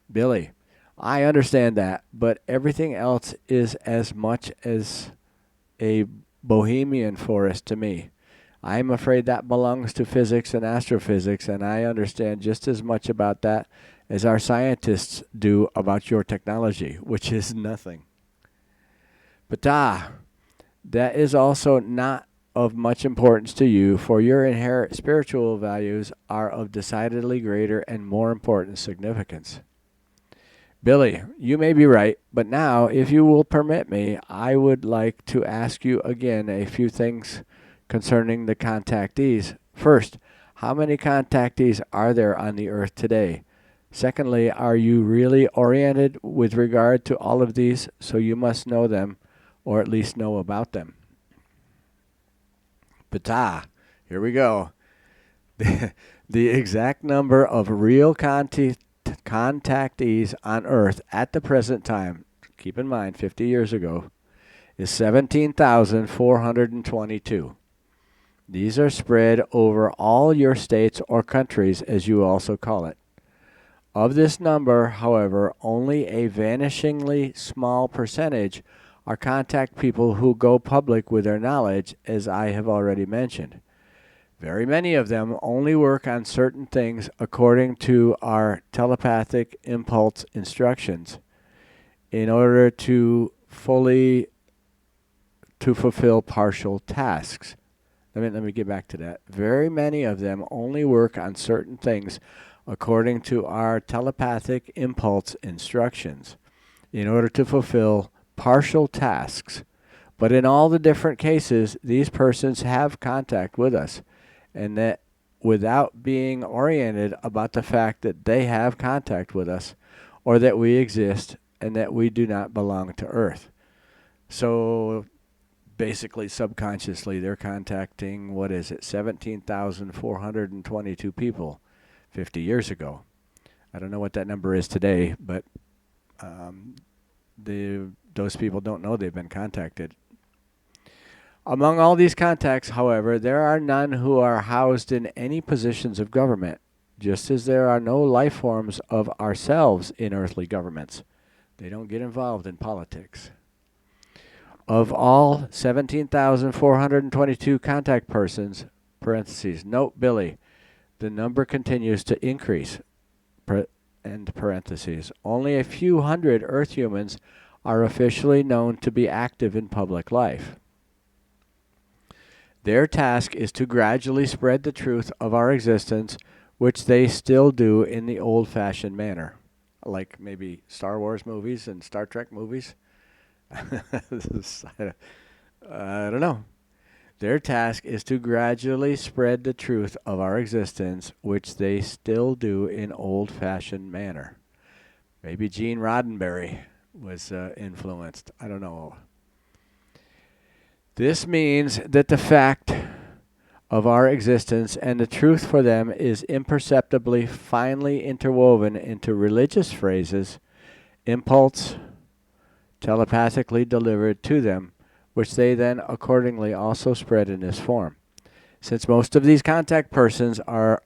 Billy, I understand that, but everything else is as much as a bohemian forest to me. I am afraid that belongs to physics and astrophysics, and I understand just as much about that as our scientists do about your technology, which is nothing. Ptah, that is also not of much importance to you, for your inherent spiritual values are of decidedly greater and more important significance. Billy, you may be right, but now, if you will permit me, I would like to ask you again a few things concerning the contactees. First, how many contactees are there on the Earth today? Secondly, are you really oriented with regard to all of these, so you must know them, or at least know about them? Ptah, here we go. The exact number of real contactees on Earth at the present time, keep in mind 50 years ago, is 17,422. These are spread over all your states or countries, as you also call it. Of this number, however, only a vanishingly small percentage are contact people who go public with their knowledge, as I have already mentioned. Very many of them only work on certain things according to our telepathic impulse instructions in order to fulfill partial tasks. Let me get back to that. Very many of them only work on certain things according to our telepathic impulse instructions in order to fulfill partial tasks. But in all the different cases, these persons have contact with us, and that without being oriented about the fact that they have contact with us, or that we exist, and that we do not belong to Earth. So basically, subconsciously, they're contacting, 17,422 people 50 years ago. I don't know what that number is today, but those people don't know they've been contacted. Among all these contacts, however, there are none who are housed in any positions of government, just as there are no life forms of ourselves in earthly governments. They don't get involved in politics. Of all 17,422 contact persons, parentheses, note Billy, the number continues to increase, end parentheses. Only a few hundred Earth humans are officially known to be active in public life. Their task is to gradually spread the truth of our existence, which they still do in the old-fashioned manner, like maybe Star Wars movies and Star Trek movies. I don't know. Their task is to gradually spread the truth of our existence, which they still do in old-fashioned manner. Maybe Gene Roddenberry was influenced. I don't know. This means that the fact of our existence and the truth for them is imperceptibly finely interwoven into religious phrases, impulse, telepathically delivered to them, which they then accordingly also spread in this form. Since most of these contact persons are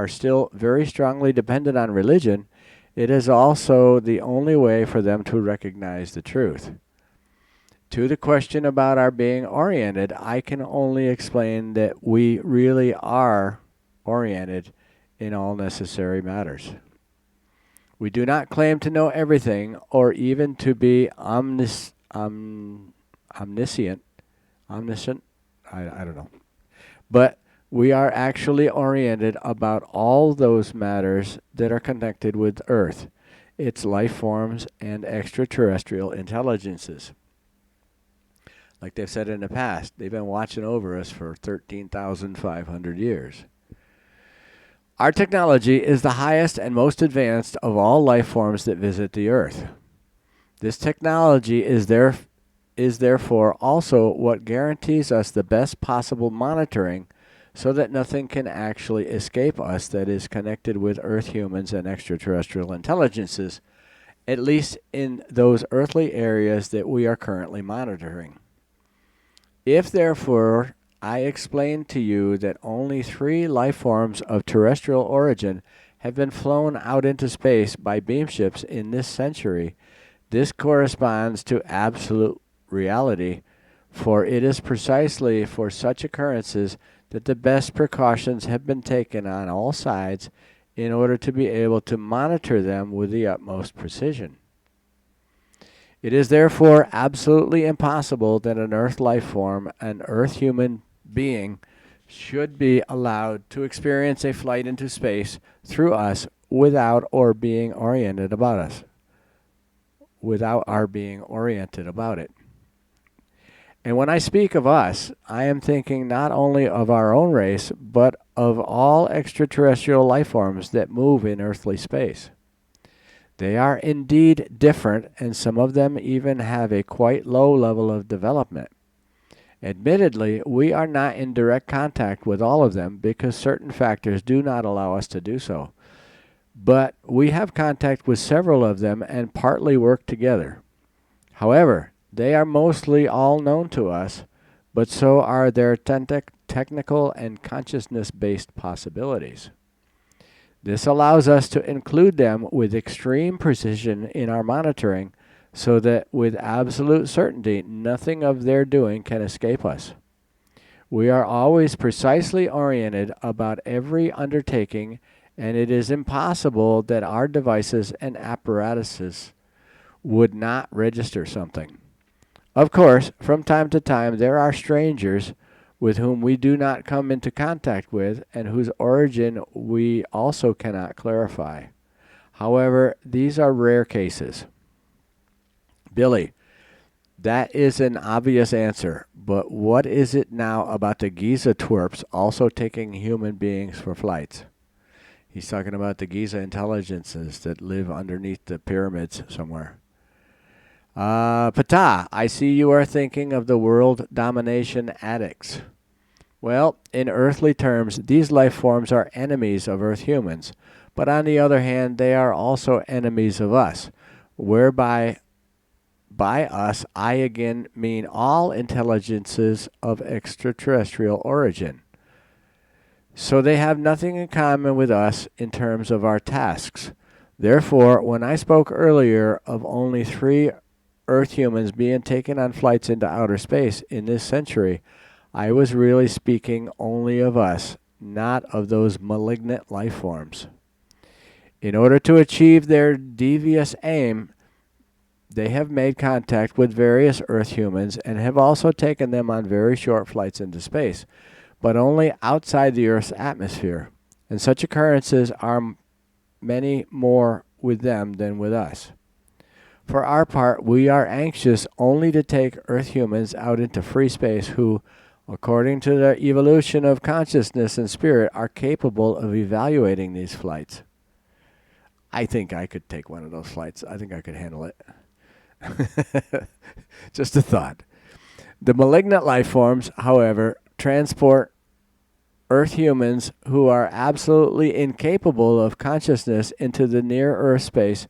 still very strongly dependent on religion, it is also the only way for them to recognize the truth. To the question about our being oriented, I can only explain that we really are oriented in all necessary matters. We do not claim to know everything or even to be omniscient. I don't know. But we are actually oriented about all those matters that are connected with Earth, its life forms, and extraterrestrial intelligences. Like they've said in the past, they've been watching over us for 13,500 years. Our technology is the highest and most advanced of all life forms that visit the Earth. This technology is therefore also what guarantees us the best possible monitoring so that nothing can actually escape us that is connected with Earth humans and extraterrestrial intelligences, at least in those earthly areas that we are currently monitoring. If, therefore, I explain to you that only 3 life forms of terrestrial origin have been flown out into space by beam ships in this century, this corresponds to absolute reality, for it is precisely for such occurrences that the best precautions have been taken on all sides in order to be able to monitor them with the utmost precision. It is therefore absolutely impossible that an Earth life form, an Earth human being, should be allowed to experience a flight into space through us without our being oriented about it. And when I speak of us, I am thinking not only of our own race, but of all extraterrestrial life forms that move in earthly space. They are indeed different, and some of them even have a quite low level of development. Admittedly, we are not in direct contact with all of them because certain factors do not allow us to do so. But we have contact with several of them and partly work together. However, they are mostly all known to us, but so are their technical and consciousness-based possibilities. This allows us to include them with extreme precision in our monitoring so that with absolute certainty nothing of their doing can escape us. We are always precisely oriented about every undertaking, and it is impossible that our devices and apparatuses would not register something. Of course, from time to time there are strangers with whom we do not come into contact with and whose origin we also cannot clarify. However, these are rare cases. Billy, that is an obvious answer, but what is it now about the Giza twerps also taking human beings for flights? He's talking about the Giza intelligences that live underneath the pyramids somewhere. Ptah, I see you are thinking of the world domination addicts. Well, in earthly terms, these life forms are enemies of Earth humans, but on the other hand, they are also enemies of us, whereby by us I again mean all intelligences of extraterrestrial origin. So they have nothing in common with us in terms of our tasks. Therefore, when I spoke earlier of only 3 Earth humans being taken on flights into outer space in this century, I was really speaking only of us, not of those malignant life forms. In order to achieve their devious aim, they have made contact with various Earth humans and have also taken them on very short flights into space, but only outside the Earth's atmosphere. And such occurrences are many more with them than with us. For our part, we are anxious only to take Earth humans out into free space who, according to their evolution of consciousness and spirit, are capable of evaluating these flights. I think I could take one of those flights. I think I could handle it. Just a thought. The malignant life forms, however, transport Earth humans who are absolutely incapable of consciousness into the near-Earth space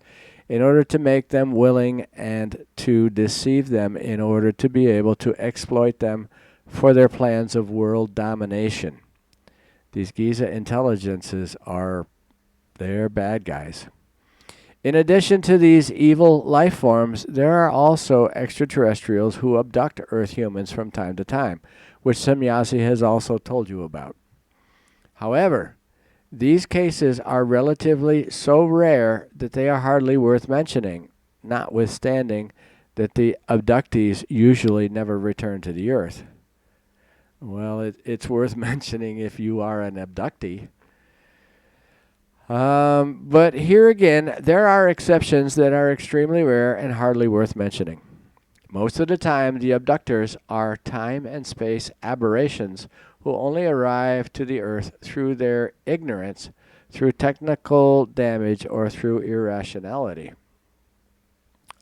in order to make them willing and to deceive them in order to be able to exploit them for their plans of world domination. These Giza intelligences they're bad guys. In addition to these evil life forms, there are also extraterrestrials who abduct Earth humans from time to time, which Semyasi has also told you about. However, these cases are relatively so rare that they are hardly worth mentioning, notwithstanding that the abductees usually never return to the Earth. Well, it's worth mentioning if you are an abductee. But here again, there are exceptions that are extremely rare and hardly worth mentioning. Most of the time, the abductors are time and space aberrations who only arrive to the Earth through their ignorance, through technical damage, or through irrationality.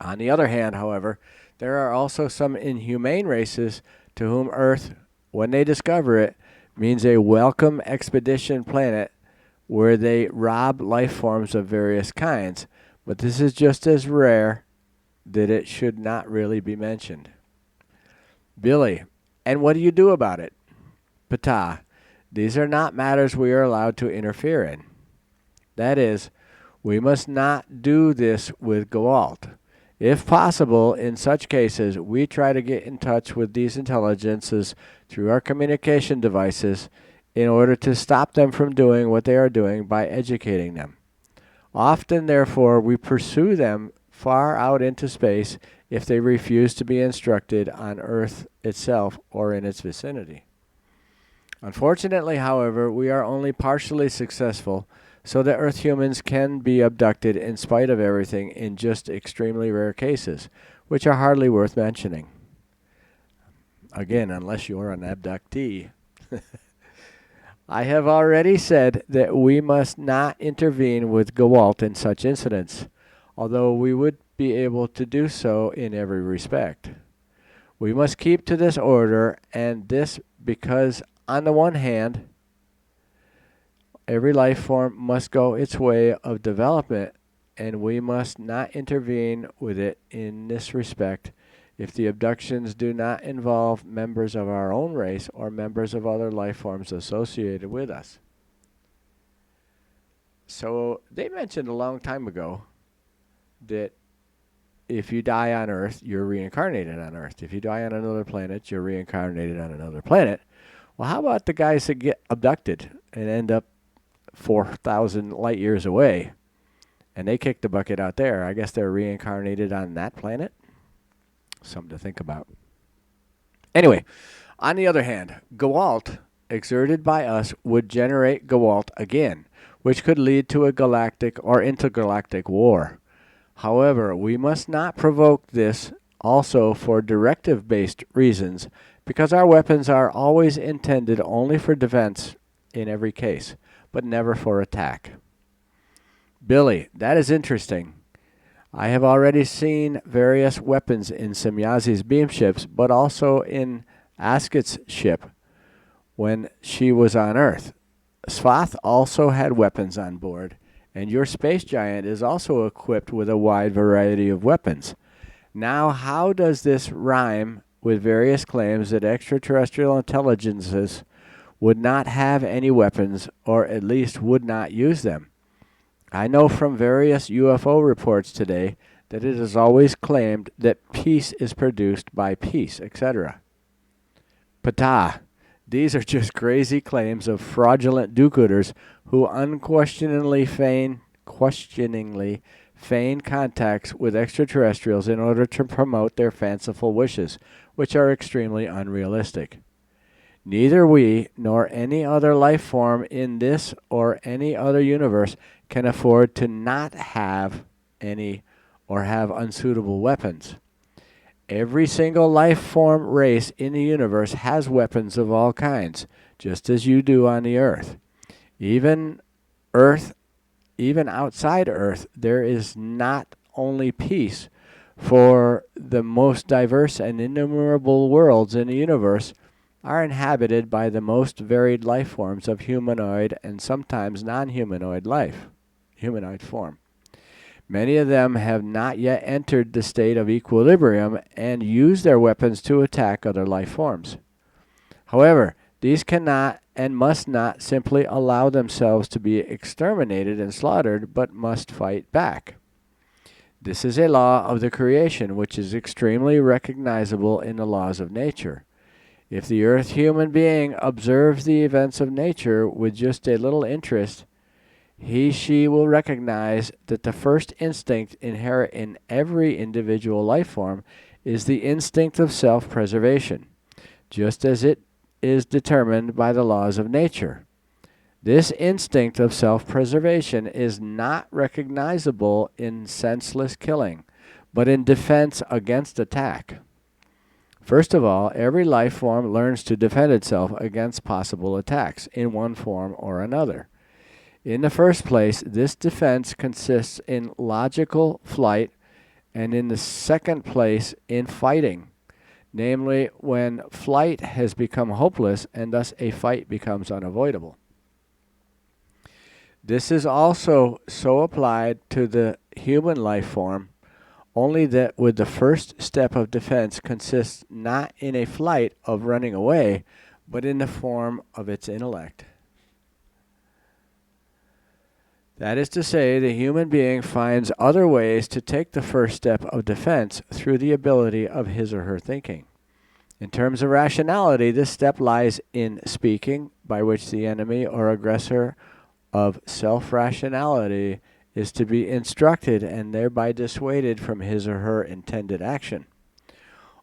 On the other hand, however, there are also some inhumane races to whom Earth, when they discover it, means a welcome expedition planet where they rob life forms of various kinds, but this is just as rare that it should not really be mentioned. Billy, and what do you do about it? Ptah, these are not matters we are allowed to interfere in. That is, we must not do this with Gawalt. If possible, in such cases, we try to get in touch with these intelligences through our communication devices in order to stop them from doing what they are doing by educating them. Often, therefore, we pursue them far out into space if they refuse to be instructed on Earth itself or in its vicinity. Unfortunately, however, we are only partially successful, so that Earth humans can be abducted in spite of everything in just extremely rare cases, which are hardly worth mentioning. Again, unless you're an abductee. I have already said that we must not intervene with Gawalt in such incidents, although we would be able to do so in every respect. We must keep to this order, and this because, on the one hand, every life form must go its way of development, and we must not intervene with it in this respect, if the abductions do not involve members of our own race or members of other life forms associated with us. So they mentioned a long time ago that if you die on Earth, you're reincarnated on Earth. If you die on another planet, you're reincarnated on another planet. Well, how about the guys that get abducted and end up 4,000 light years away, and they kick the bucket out there? I guess they're reincarnated on that planet. Something to think about. Anyway, on the other hand, Gawalt exerted by us would generate Gawalt again, which could lead to a galactic or intergalactic war. However, we must not provoke this also for directive-based reasons, because our weapons are always intended only for defense in every case, but never for attack. Billy, that is interesting. I have already seen various weapons in Semyazi's beam ships, but also in Asket's ship when she was on Earth. Svath also had weapons on board, and your space giant is also equipped with a wide variety of weapons. Now, how does this rhyme with various claims that extraterrestrial intelligences would not have any weapons, or at least would not use them? I know from various UFO reports today that it is always claimed that peace is produced by peace, etc. Ptah. These are just crazy claims of fraudulent do-gooders who unquestioningly feign contacts with extraterrestrials in order to promote their fanciful wishes, which are extremely unrealistic. Neither we nor any other life form in this or any other universe can afford to not have any or have unsuitable weapons. Every single life form race in the universe has weapons of all kinds, just as you do on the Earth. Even outside Earth, there is not only peace for the most diverse and innumerable worlds in the universe are inhabited by the most varied life forms of humanoid and sometimes non-humanoid humanoid form. Many of them have not yet entered the state of equilibrium and use their weapons to attack other life forms. However, these cannot and must not simply allow themselves to be exterminated and slaughtered, but must fight back. This is a law of the creation which is extremely recognizable in the laws of nature. If the Earth human being observes the events of nature with just a little interest, she will recognize that the first instinct inherent in every individual life form is the instinct of self-preservation, just as it is determined by the laws of nature. This instinct of self-preservation is not recognizable in senseless killing, but in defense against attack. First of all, every life form learns to defend itself against possible attacks in one form or another. In the first place, this defense consists in logical flight, and in the second place, in fighting, namely when flight has become hopeless and thus a fight becomes unavoidable. This is also so applied to the human life form, only that with the first step of defense consists not in a flight of running away, but in the form of its intellect. That is to say, the human being finds other ways to take the first step of defense through the ability of his or her thinking. In terms of rationality, this step lies in speaking, by which the enemy or aggressor of self-rationality is to be instructed and thereby dissuaded from his or her intended action.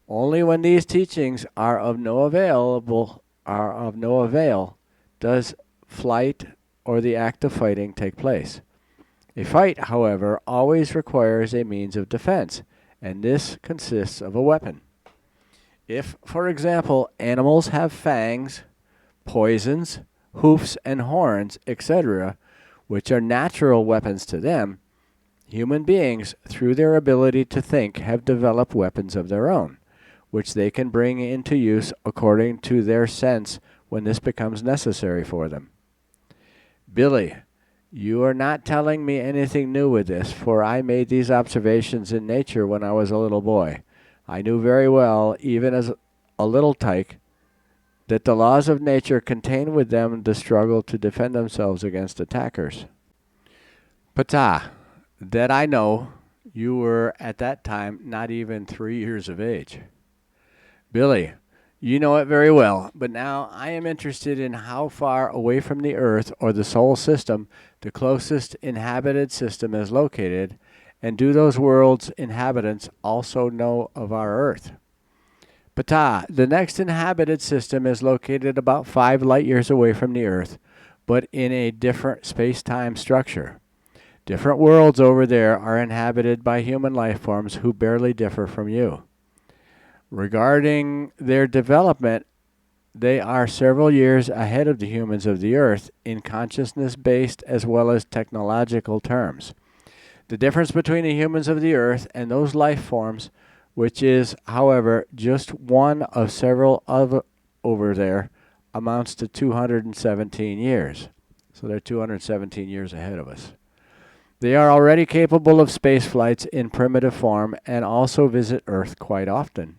Only when these teachings are of no avail does flight or the act of fighting take place. A fight, however, always requires a means of defense, and this consists of a weapon. If, for example, animals have fangs, poisons, hoofs and horns, etc., which are natural weapons to them, human beings, through their ability to think, have developed weapons of their own, which they can bring into use according to their sense when this becomes necessary for them. Billy, you are not telling me anything new with this, for I made these observations in nature when I was a little boy. I knew very well, even as a little tyke, that the laws of nature contain with them the struggle to defend themselves against attackers. Ptah, that I know, you were at that time not even 3 years of age. Billy, you know it very well, but now I am interested in how far away from the Earth or the solar system the closest inhabited system is located, and do those worlds' inhabitants also know of our Earth? Ptah, the next inhabited system is located about 5 light years away from the Earth, but in a different space-time structure. Different worlds over there are inhabited by human life forms who barely differ from you. Regarding their development, they are several years ahead of the humans of the Earth in consciousness-based as well as technological terms. The difference between the humans of the Earth and those life forms, which is, however, just one of several over there, amounts to 217 years. So they're 217 years ahead of us. They are already capable of space flights in primitive form and also visit Earth quite often.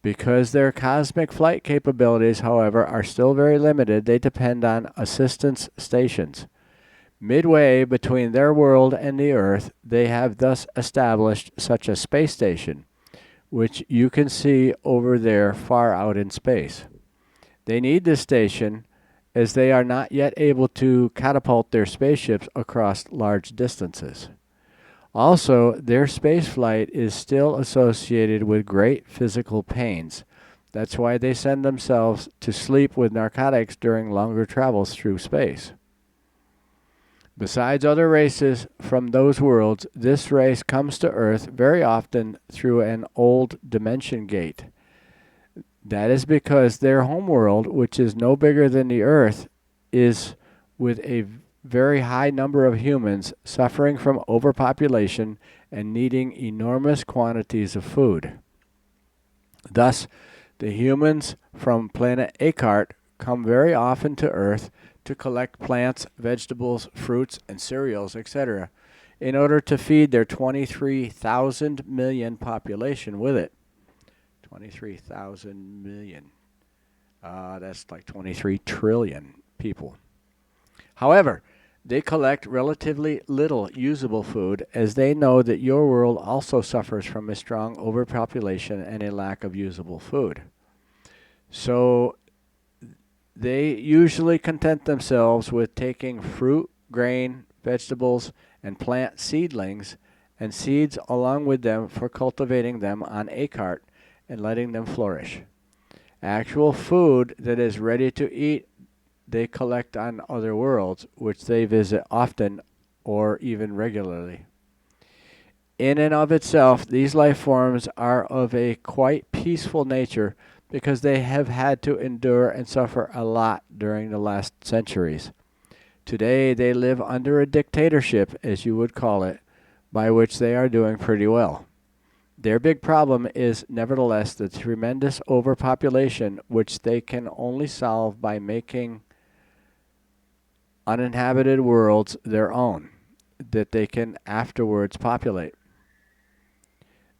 Because their cosmic flight capabilities, however, are still very limited, they depend on assistance stations. Midway between their world and the Earth, they have thus established such a space station, which you can see over there far out in space. They need this station as they are not yet able to catapult their spaceships across large distances. Also, their spaceflight is still associated with great physical pains. That's why they send themselves to sleep with narcotics during longer travels through space. Besides other races from those worlds, this race comes to Earth very often through an old dimension gate. That is because their homeworld, which is no bigger than the Earth, is with a very high number of humans suffering from overpopulation and needing enormous quantities of food. Thus, the humans from planet Akart come very often to Earth to collect plants, vegetables, fruits, and cereals, etc., in order to feed their 23,000 million population with it. 23,000 million. That's like 23 trillion people. However, they collect relatively little usable food as they know that your world also suffers from a strong overpopulation and a lack of usable food. So they usually content themselves with taking fruit, grain, vegetables, and plant seedlings and seeds along with them for cultivating them on Akart and letting them flourish. Actual food that is ready to eat they collect on other worlds, which they visit often or even regularly. In and of itself, these life forms are of a quite peaceful nature because they have had to endure and suffer a lot during the last centuries. Today, they live under a dictatorship, as you would call it, by which they are doing pretty well. Their big problem is, nevertheless, the tremendous overpopulation, which they can only solve by making uninhabited worlds their own, that they can afterwards populate.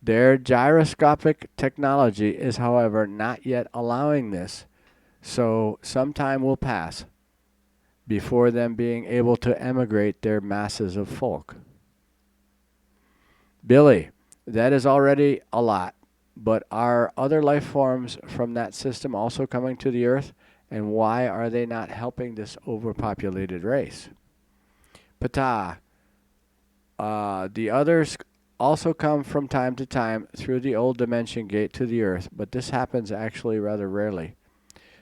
Their gyroscopic technology is, however, not yet allowing this, so some time will pass before them being able to emigrate their masses of folk. Billy, that is already a lot, but are other life forms from that system also coming to the Earth? And why are they not helping this overpopulated race? Ptah, the others also come from time to time through the old dimension gate to the Earth, but this happens actually rather rarely.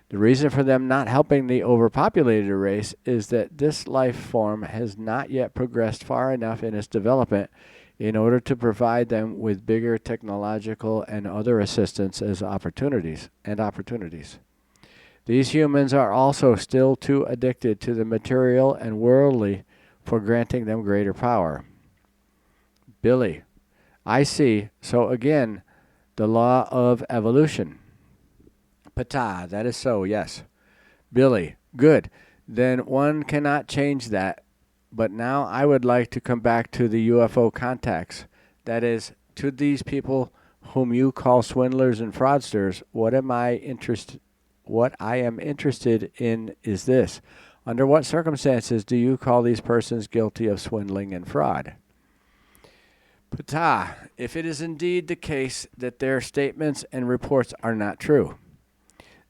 The reason for them not helping the overpopulated race is that this life form has not yet progressed far enough in its development in order to provide them with bigger technological and other assistance as opportunities. These humans are also still too addicted to the material and worldly for granting them greater power. Billy, I see. So again, the law of evolution. Ptah, that is so, yes. Billy, good. Then one cannot change that. But now I would like to come back to the UFO contacts. That is, to these people whom you call swindlers and fraudsters, what I am interested in is this. Under what circumstances do you call these persons guilty of swindling and fraud? Ptah, if it is indeed the case that their statements and reports are not true.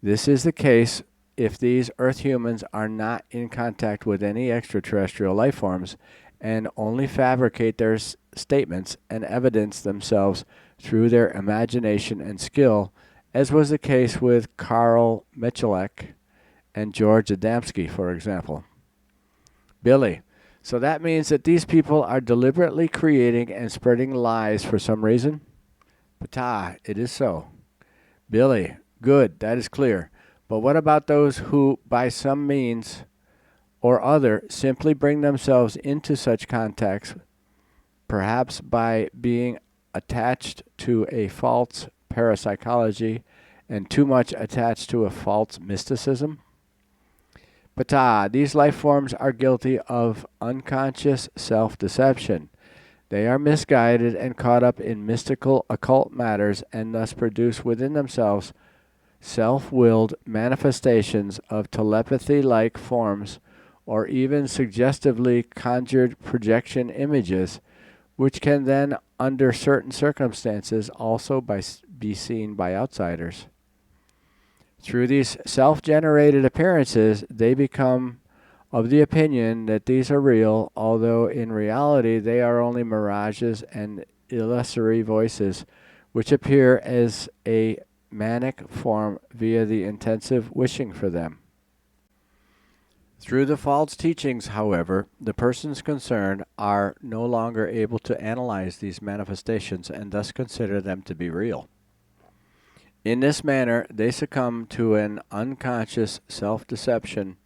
This is the case if these Earth humans are not in contact with any extraterrestrial life forms and only fabricate their statements and evidence themselves through their imagination and skill, as was the case with Karl Michalek and George Adamski, for example. Billy, so that means that these people are deliberately creating and spreading lies for some reason? Ptah, it is so. Billy, good, that is clear. But what about those who, by some means or other, simply bring themselves into such contacts, perhaps by being attached to a false parapsychology and too much attached to a false mysticism? Ptah, these life forms are guilty of unconscious self-deception. They are misguided and caught up in mystical occult matters and thus produce within themselves self-willed manifestations of telepathy-like forms or even suggestively conjured projection images, which can then, under certain circumstances, also be seen by outsiders. Through these self-generated appearances, they become of the opinion that these are real, although in reality they are only mirages and illusory voices, which appear as a manic form via the intensive wishing for them. Through the false teachings, however, the persons concerned are no longer able to analyze these manifestations and thus consider them to be real. In this manner, they succumb to an unconscious self-deception,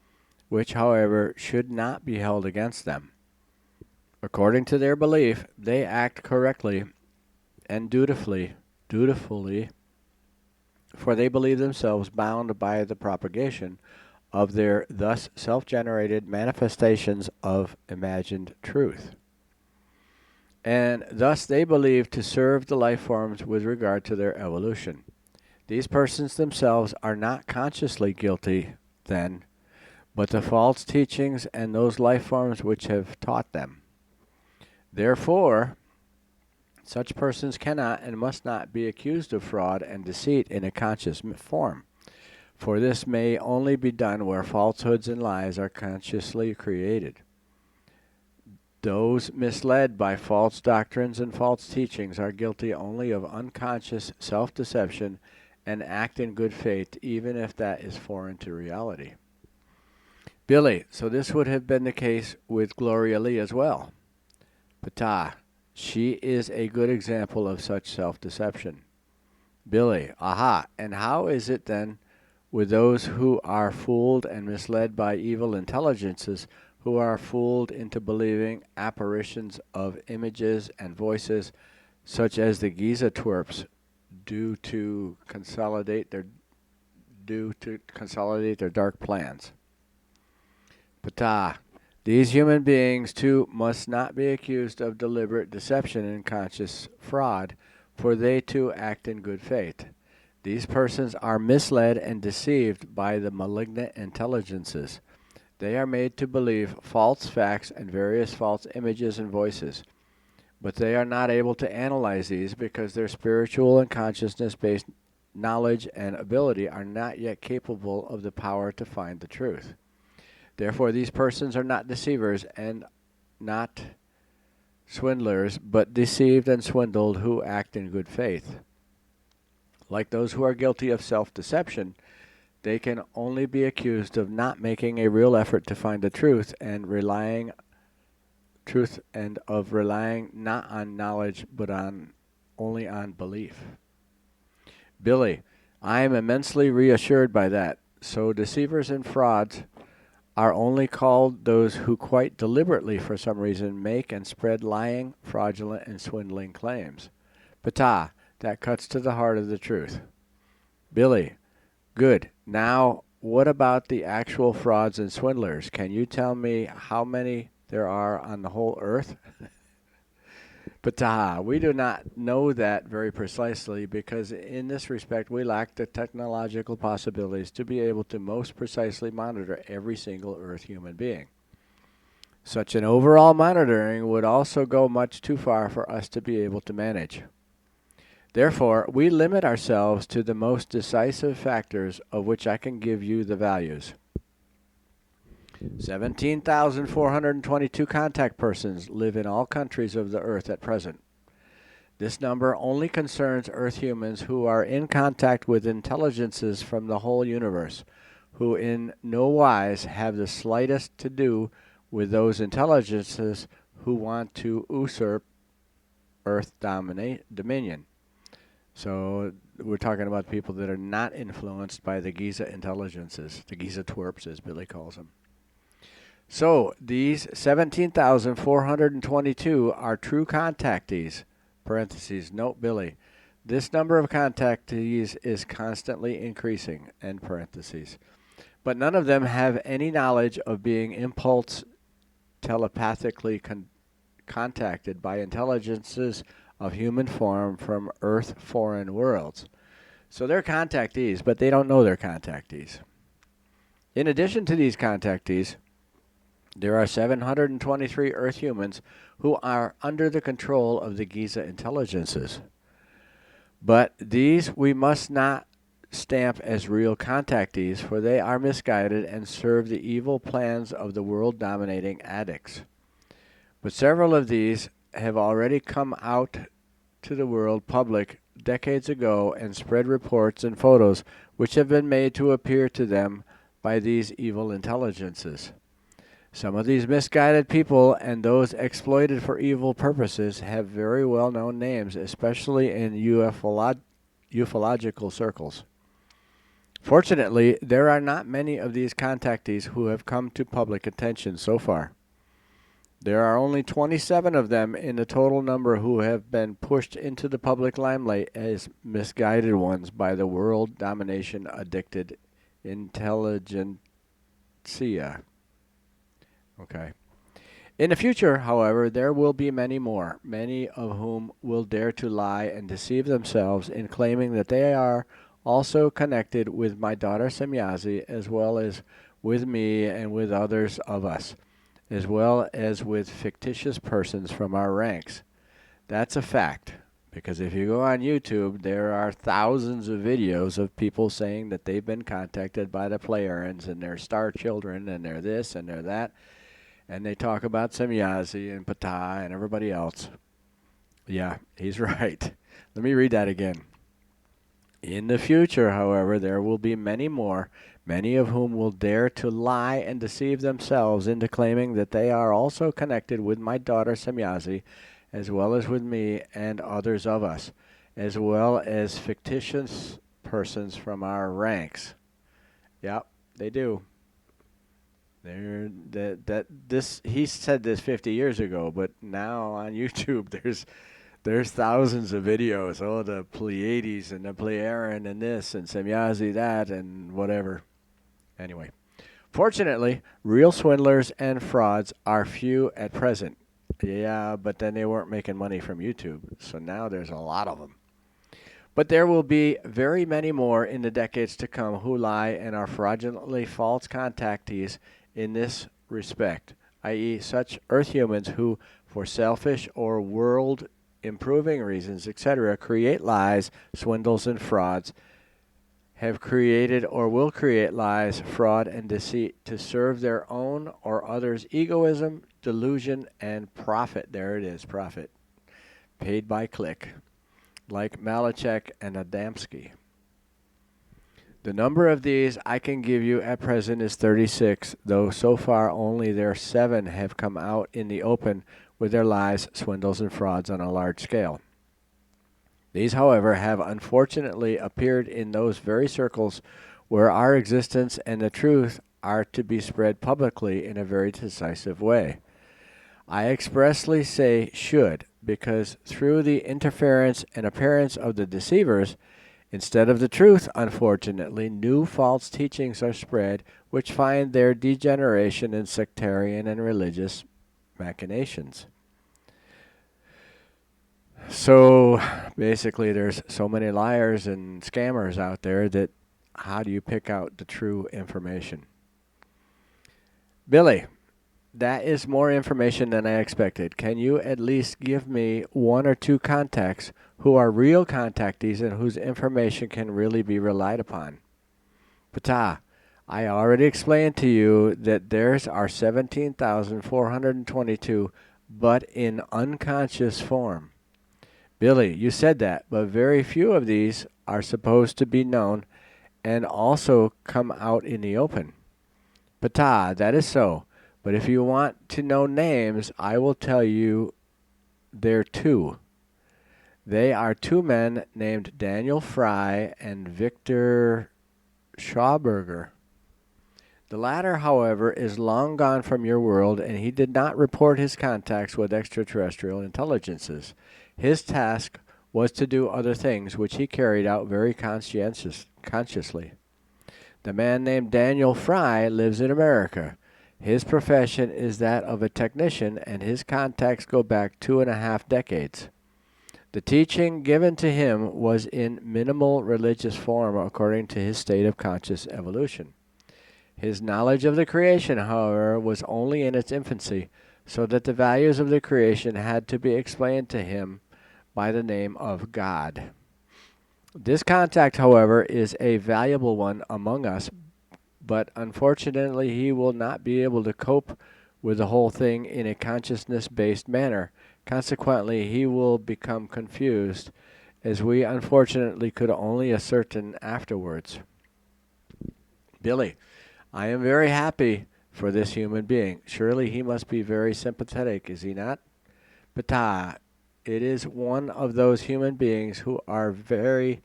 which, however, should not be held against them. According to their belief, they act correctly and dutifully, for they believe themselves bound by the propagation of their thus self-generated manifestations of imagined truth. And thus they believe to serve the life forms with regard to their evolution. These persons themselves are not consciously guilty, then, but the false teachings and those life forms which have taught them. Therefore, such persons cannot and must not be accused of fraud and deceit in a conscious form, for this may only be done where falsehoods and lies are consciously created. Those misled by false doctrines and false teachings are guilty only of unconscious self-deception and act in good faith, even if that is foreign to reality. Billy, so this would have been the case with Gloria Lee as well. Ptah, she is a good example of such self-deception. Billy, aha, and how is it then with those who are fooled and misled by evil intelligences, who are fooled into believing apparitions of images and voices, such as the Giza twerps, due to consolidate their dark plans? Ptah, these human beings too must not be accused of deliberate deception and conscious fraud, for they too act in good faith. These persons are misled and deceived by the malignant intelligences. They are made to believe false facts and various false images and voices. But they are not able to analyze these because their spiritual and consciousness-based knowledge and ability are not yet capable of the power to find the truth. Therefore, these persons are not deceivers and not swindlers, but deceived and swindled who act in good faith. Like those who are guilty of self-deception, they can only be accused of not making a real effort to find the truth and of relying not on knowledge but only on belief. Billy, I am immensely reassured by that. So deceivers and frauds are only called those who quite deliberately, for some reason, make and spread lying, fraudulent, and swindling claims. Ptah, that cuts to the heart of the truth. Billy, good. Now, what about the actual frauds and swindlers? Can you tell me how many there are on the whole earth? But we do not know that very precisely because in this respect we lack the technological possibilities to be able to most precisely monitor every single Earth human being. Such an overall monitoring would also go much too far for us to be able to manage. Therefore, we limit ourselves to the most decisive factors of which I can give you the values. 17,422 contact persons live in all countries of the Earth at present. This number only concerns Earth humans who are in contact with intelligences from the whole universe, who in no wise have the slightest to do with those intelligences who want to usurp Earth dominion. So we're talking about people that are not influenced by the Giza intelligences, the Giza twerps as Billy calls them. So these 17,422 are true contactees. Parentheses, note Billy. This number of contactees is constantly increasing, end parentheses. But none of them have any knowledge of being impulse telepathically contacted by intelligences of human form from Earth foreign worlds. So they're contactees, but they don't know they're contactees. In addition to these contactees, there are 723 Earth humans who are under the control of the Giza intelligences. But these we must not stamp as real contactees, for they are misguided and serve the evil plans of the world-dominating addicts. But several of these have already come out to the world public decades ago and spread reports and photos which have been made to appear to them by these evil intelligences. Some of these misguided people and those exploited for evil purposes have very well-known names, especially in ufological circles. Fortunately, there are not many of these contactees who have come to public attention so far. There are only 27 of them in the total number who have been pushed into the public limelight as misguided ones by the world domination addicted intelligentsia. Okay. In the future, however, there will be many more, many of whom will dare to lie and deceive themselves in claiming that they are also connected with my daughter Semyazi, as well as with me and with others of us, as well as with fictitious persons from our ranks. That's a fact, because if you go on YouTube, there are thousands of videos of people saying that they've been contacted by the Pleiadians and they're star children and they're this and they're that. And they talk about Semyazi and Ptah and everybody else. Yeah, he's right. Let me read that again. In the future, however, there will be many more, many of whom will dare to lie and deceive themselves into claiming that they are also connected with my daughter Semyazi, as well as with me and others of us, as well as fictitious persons from our ranks. Yep, they do. He said this 50 years ago, but now on YouTube there's thousands of videos. Oh, the Pleiades and the Pleiadian and this and Semyazi that and whatever. Anyway, fortunately, real swindlers and frauds are few at present. Yeah, but then they weren't making money from YouTube, so now there's a lot of them. But there will be very many more in the decades to come who lie and are fraudulently false contactees in this respect, i.e. such Earth humans who, for selfish or world-improving reasons, etc., create lies, swindles, and frauds, have created or will create lies, fraud, and deceit to serve their own or others' egoism, delusion, and profit. There it is, profit. Paid by click, like Malachek and Adamski. The number of these I can give you at present is 36, though so far only their 7 have come out in the open with their lies, swindles, and frauds on a large scale. These, however, have unfortunately appeared in those very circles where our existence and the truth are to be spread publicly in a very decisive way. I expressly say should, because through the interference and appearance of the deceivers, instead of the truth, unfortunately, new false teachings are spread which find their degeneration in sectarian and religious machinations. So basically, there's so many liars and scammers out there that how do you pick out the true information? Billy, that is more information than I expected. Can you at least give me one or two contacts who are real contactees and whose information can really be relied upon? Ptah, I already explained to you that theirs are 17,422, but in unconscious form. Billy, you said that, but very few of these are supposed to be known and also come out in the open. Ptah, that is so. But if you want to know names, I will tell you there are two. They are two men named Daniel Fry and Victor Schauberger. The latter, however, is long gone from your world, and he did not report his contacts with extraterrestrial intelligences. His task was to do other things, which he carried out very consciously. The man named Daniel Fry lives in America. His profession is that of a technician, and his contacts go back 2.5 decades. The teaching given to him was in minimal religious form according to his state of conscious evolution. His knowledge of the creation, however, was only in its infancy, so that the values of the creation had to be explained to him by the name of God. This contact, however, is a valuable one among us, but unfortunately he will not be able to cope with the whole thing in a consciousness-based manner. Consequently, he will become confused, as we unfortunately could only ascertain afterwards. Billy, I am very happy for this human being. Surely he must be very sympathetic, is he not? Ptah, it is one of those human beings who are very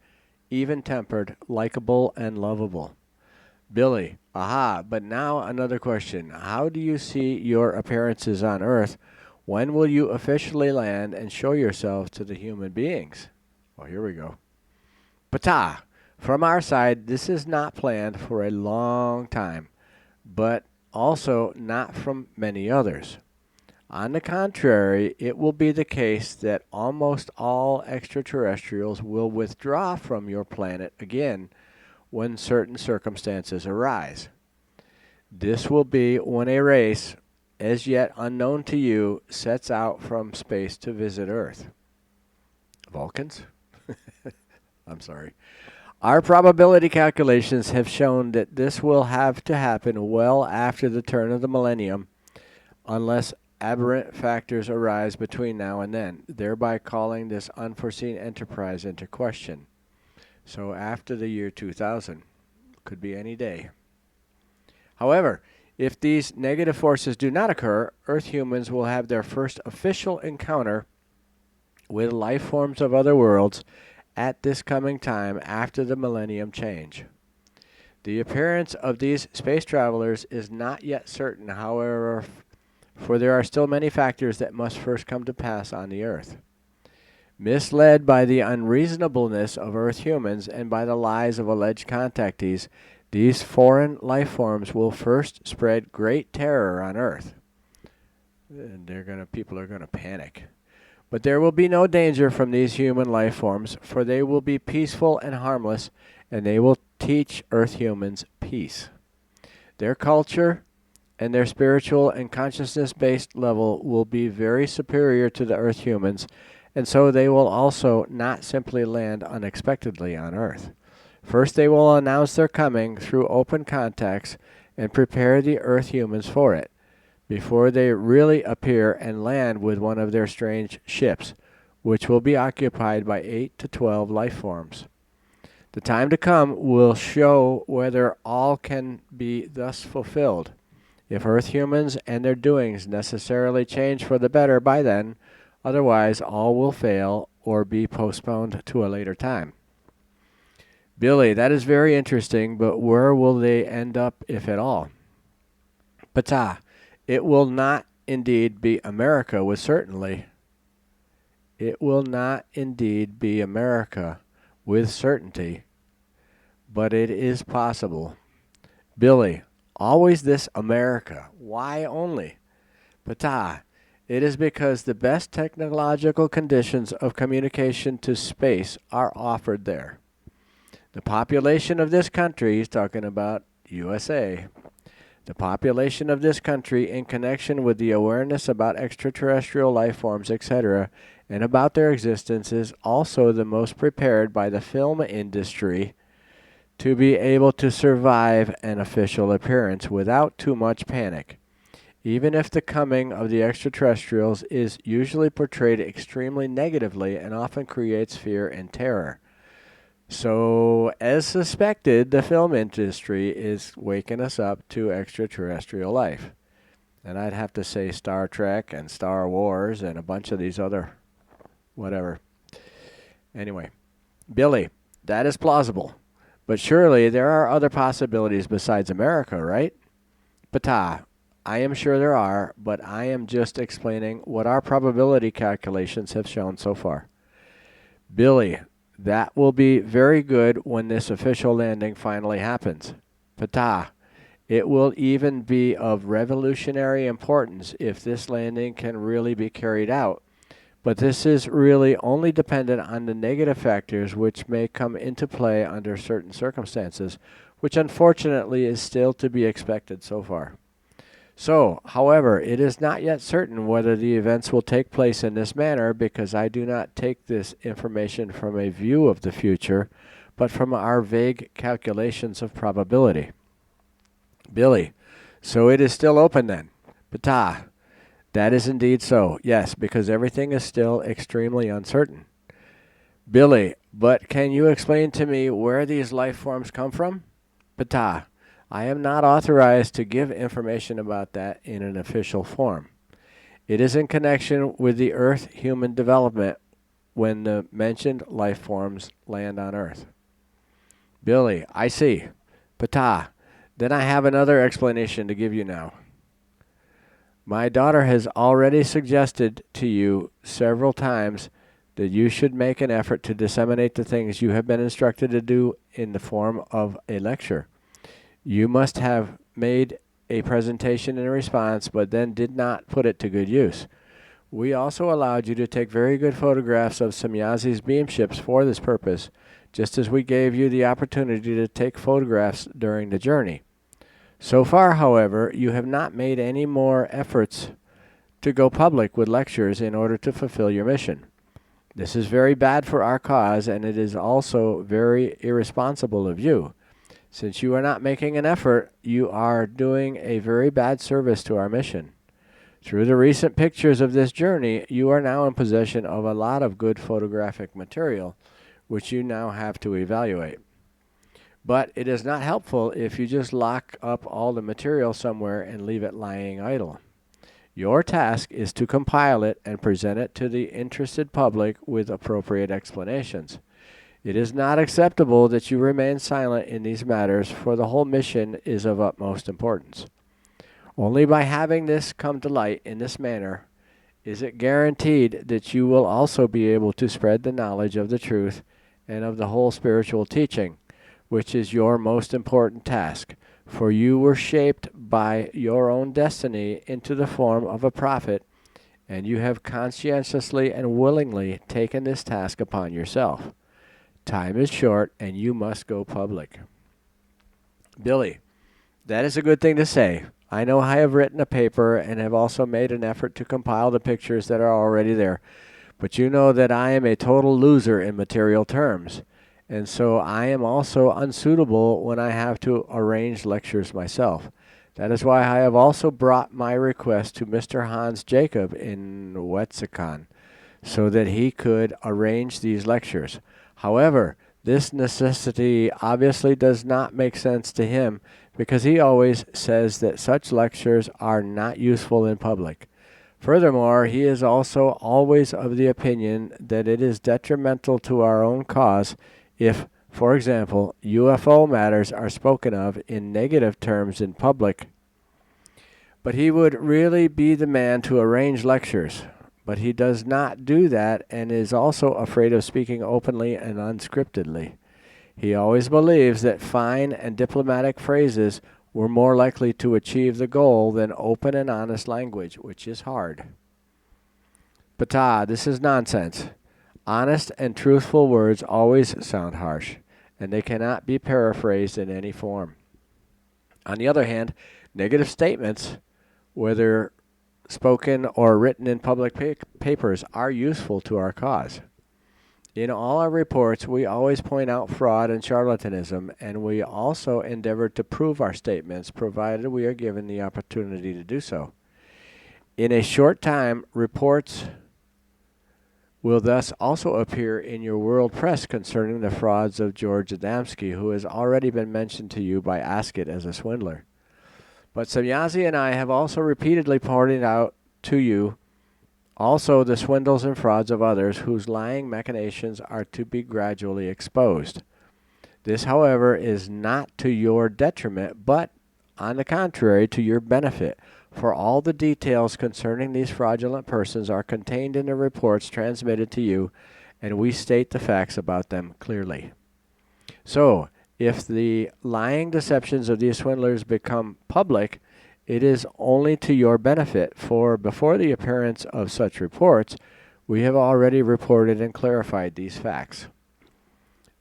even-tempered, likable, and lovable. Billy, aha, but now another question. How do you see your appearances on Earth? When will you officially land and show yourselves to the human beings? Well, here we go. Ptah, from our side, this is not planned for a long time, but also not from many others. On the contrary, it will be the case that almost all extraterrestrials will withdraw from your planet again when certain circumstances arise. This will be when a race, as yet unknown to you, sets out from space to visit Earth. Vulcans? I'm sorry. Our probability calculations have shown that this will have to happen well after the turn of the millennium, unless aberrant factors arise between now and then, thereby calling this unforeseen enterprise into question. So after the year 2000, could be any day. However, if these negative forces do not occur, Earth humans will have their first official encounter with life forms of other worlds at this coming time after the millennium change. The appearance of these space travelers is not yet certain, however, for there are still many factors that must first come to pass on the Earth. Misled by the unreasonableness of Earth humans and by the lies of alleged contactees, these foreign life forms will first spread great terror on Earth. And people are going to panic. But there will be no danger from these human life forms, for they will be peaceful and harmless, and they will teach Earth humans peace. Their culture and their spiritual and consciousness-based level will be very superior to the Earth humans, and so they will also not simply land unexpectedly on Earth. First, they will announce their coming through open contacts and prepare the Earth humans for it, before they really appear and land with one of their strange ships, which will be occupied by 8 to 12 life forms. The time to come will show whether all can be thus fulfilled. If Earth humans and their doings necessarily change for the better by then, otherwise all will fail or be postponed to a later time. Billy, that is very interesting, but where will they end up, if at all? Ptah, it will not indeed be America with certainty. It will not indeed be America with certainty, but it is possible. Billy, always this America. Why only? Ptah, It is because the best technological conditions of communication to space are offered there. The population of this country, he's talking about USA, the population of this country in connection with the awareness about extraterrestrial life forms, etc., and about their existence is also the most prepared by the film industry to be able to survive an official appearance without too much panic, even if the coming of the extraterrestrials is usually portrayed extremely negatively and often creates fear and terror. So, as suspected, the film industry is waking us up to extraterrestrial life. And I'd have to say Star Trek and Star Wars and a bunch of these other whatever. Anyway, Billy, that is plausible. But surely there are other possibilities besides America, right? Ptah, I am sure there are, but I am just explaining what our probability calculations have shown so far. Billy, that will be very good when this official landing finally happens. Ptah, it will even be of revolutionary importance if this landing can really be carried out. But this is really only dependent on the negative factors which may come into play under certain circumstances, which unfortunately is still to be expected so far. So, however, it is not yet certain whether the events will take place in this manner because I do not take this information from a view of the future, but from our vague calculations of probability. Billy, so it is still open then? Ptah, that is indeed so, yes, because everything is still extremely uncertain. Billy, but can you explain to me where these life forms come from? Ptah, I am not authorized to give information about that in an official form. It is in connection with the Earth human development when the mentioned life forms land on Earth. Billy, I see. Ptah, then I have another explanation to give you now. My daughter has already suggested to you several times that you should make an effort to disseminate the things you have been instructed to do in the form of a lecture. You must have made a presentation in response, but then did not put it to good use. We also allowed you to take very good photographs of Semyazi's beam ships for this purpose, just as we gave you the opportunity to take photographs during the journey. So far, however, you have not made any more efforts to go public with lectures in order to fulfill your mission. This is very bad for our cause, and it is also very irresponsible of you. Since you are not making an effort, you are doing a very bad service to our mission. Through the recent pictures of this journey, you are now in possession of a lot of good photographic material, which you now have to evaluate. But it is not helpful if you just lock up all the material somewhere and leave it lying idle. Your task is to compile it and present it to the interested public with appropriate explanations. It is not acceptable that you remain silent in these matters, for the whole mission is of utmost importance. Only by having this come to light in this manner is it guaranteed that you will also be able to spread the knowledge of the truth and of the whole spiritual teaching, which is your most important task, for you were shaped by your own destiny into the form of a prophet, and you have conscientiously and willingly taken this task upon yourself. Time is short, and you must go public. Billy, that is a good thing to say. I know I have written a paper and have also made an effort to compile the pictures that are already there, but you know that I am a total loser in material terms, and so I am also unsuitable when I have to arrange lectures myself. That is why I have also brought my request to Mr. Hans Jacob in Wetzikon, so that he could arrange these lectures. However, this necessity obviously does not make sense to him, because he always says that such lectures are not useful in public. Furthermore, he is also always of the opinion that it is detrimental to our own cause if, for example, UFO matters are spoken of in negative terms in public. But he would really be the man to arrange lectures. But he does not do that and is also afraid of speaking openly and unscriptedly. He always believes that fine and diplomatic phrases were more likely to achieve the goal than open and honest language, which is hard. Ptah, this is nonsense. Honest and truthful words always sound harsh, and they cannot be paraphrased in any form. On the other hand, negative statements, whether spoken or written in public papers, are useful to our cause. In all our reports, we always point out fraud and charlatanism, and we also endeavor to prove our statements, provided we are given the opportunity to do so. In a short time, reports will thus also appear in your world press concerning the frauds of George Adamski, who has already been mentioned to you by Ascot as a swindler. But Semyazi and I have also repeatedly pointed out to you also the swindles and frauds of others whose lying machinations are to be gradually exposed. This, however, is not to your detriment, but, on the contrary, to your benefit, for all the details concerning these fraudulent persons are contained in the reports transmitted to you, and we state the facts about them clearly. So, if the lying deceptions of these swindlers become public, it is only to your benefit, for before the appearance of such reports, we have already reported and clarified these facts.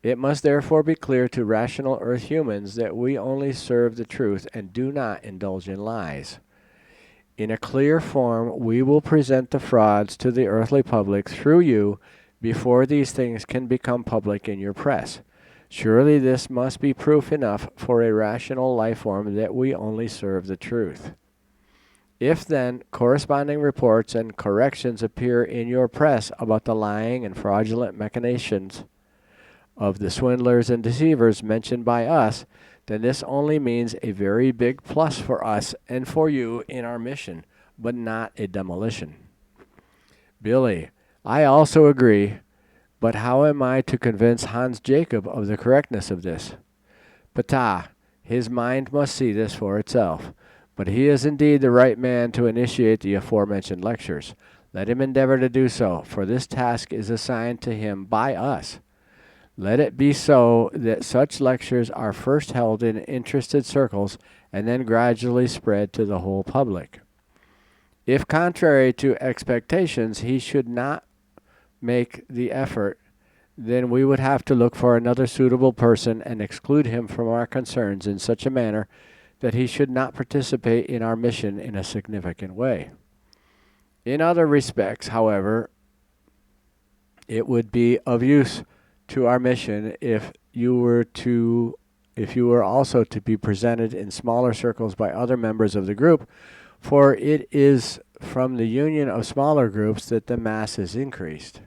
It must therefore be clear to rational earth humans that we only serve the truth and do not indulge in lies. In a clear form, we will present the frauds to the earthly public through you before these things can become public in your press. Surely this must be proof enough for a rational life form that we only serve the truth. If then corresponding reports and corrections appear in your press about the lying and fraudulent machinations of the swindlers and deceivers mentioned by us, then this only means a very big plus for us and for you in our mission, but not a demolition. Billy, I also agree. But how am I to convince Hans Jacob of the correctness of this? Ptah, his mind must see this for itself. But he is indeed the right man to initiate the aforementioned lectures. Let him endeavor to do so, for this task is assigned to him by us. Let it be so that such lectures are first held in interested circles and then gradually spread to the whole public. If contrary to expectations he should not make the effort, then we would have to look for another suitable person and exclude him from our concerns in such a manner that he should not participate in our mission in a significant way. In other respects, however, it would be of use to our mission if you were also to be presented in smaller circles by other members of the group, for it is from the union of smaller groups that the mass is increased.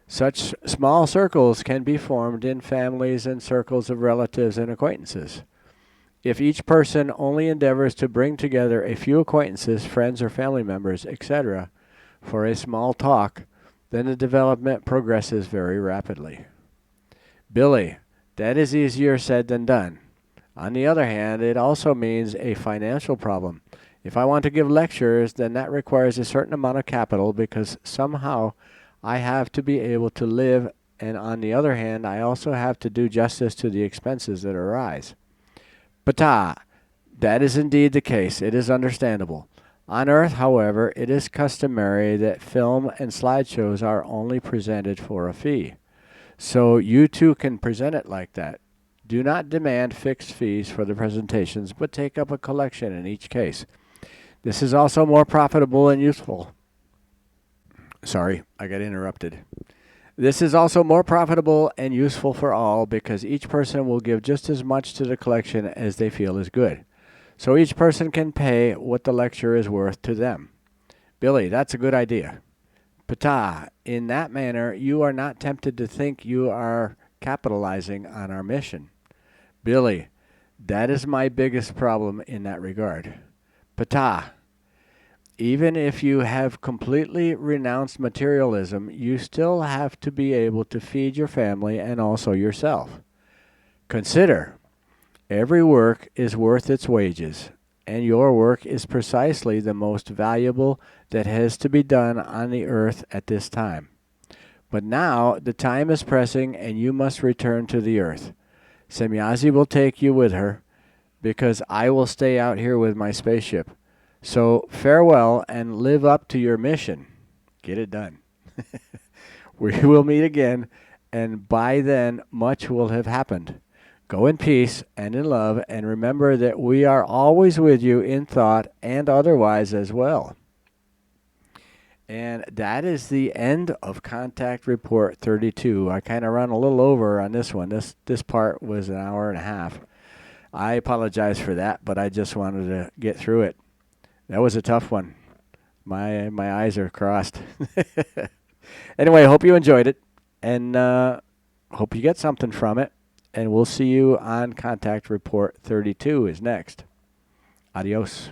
Such small circles can be formed in families and circles of relatives and acquaintances. If each person only endeavors to bring together a few acquaintances, friends or family members, etc., for a small talk, then the development progresses very rapidly. Billy, that is easier said than done. On the other hand, it also means a financial problem. If I want to give lectures, then that requires a certain amount of capital because somehow I have to be able to live, and on the other hand, I also have to do justice to the expenses that arise. Ptah, that is indeed the case. It is understandable. On Earth, however, it is customary that film and slideshows are only presented for a fee. So you too can present it like that. Do not demand fixed fees for the presentations, but take up a collection in each case. This is also more profitable and useful. Sorry, I got interrupted. This is also more profitable and useful for all because each person will give just as much to the collection as they feel is good. So each person can pay what the lecture is worth to them. Billy, that's a good idea. Ptah, in that manner, you are not tempted to think you are capitalizing on our mission. Billy, that is my biggest problem in that regard. Ptah, even if you have completely renounced materialism, you still have to be able to feed your family and also yourself. Consider, every work is worth its wages, and your work is precisely the most valuable that has to be done on the earth at this time. But now the time is pressing and you must return to the earth. Semyazi will take you with her, because I will stay out here with my spaceship. So farewell and live up to your mission. Get it done. We will meet again, and by then, much will have happened. Go in peace and in love, and remember that we are always with you in thought and otherwise as well. And that is the end of Contact Report 32. I kind of run a little over on this one. This part was an hour and a half. I apologize for that, but I just wanted to get through it. That was a tough one. My eyes are crossed. Anyway, I hope you enjoyed it, and hope you get something from it. And we'll see you on Contact Report 32 is next. Adios.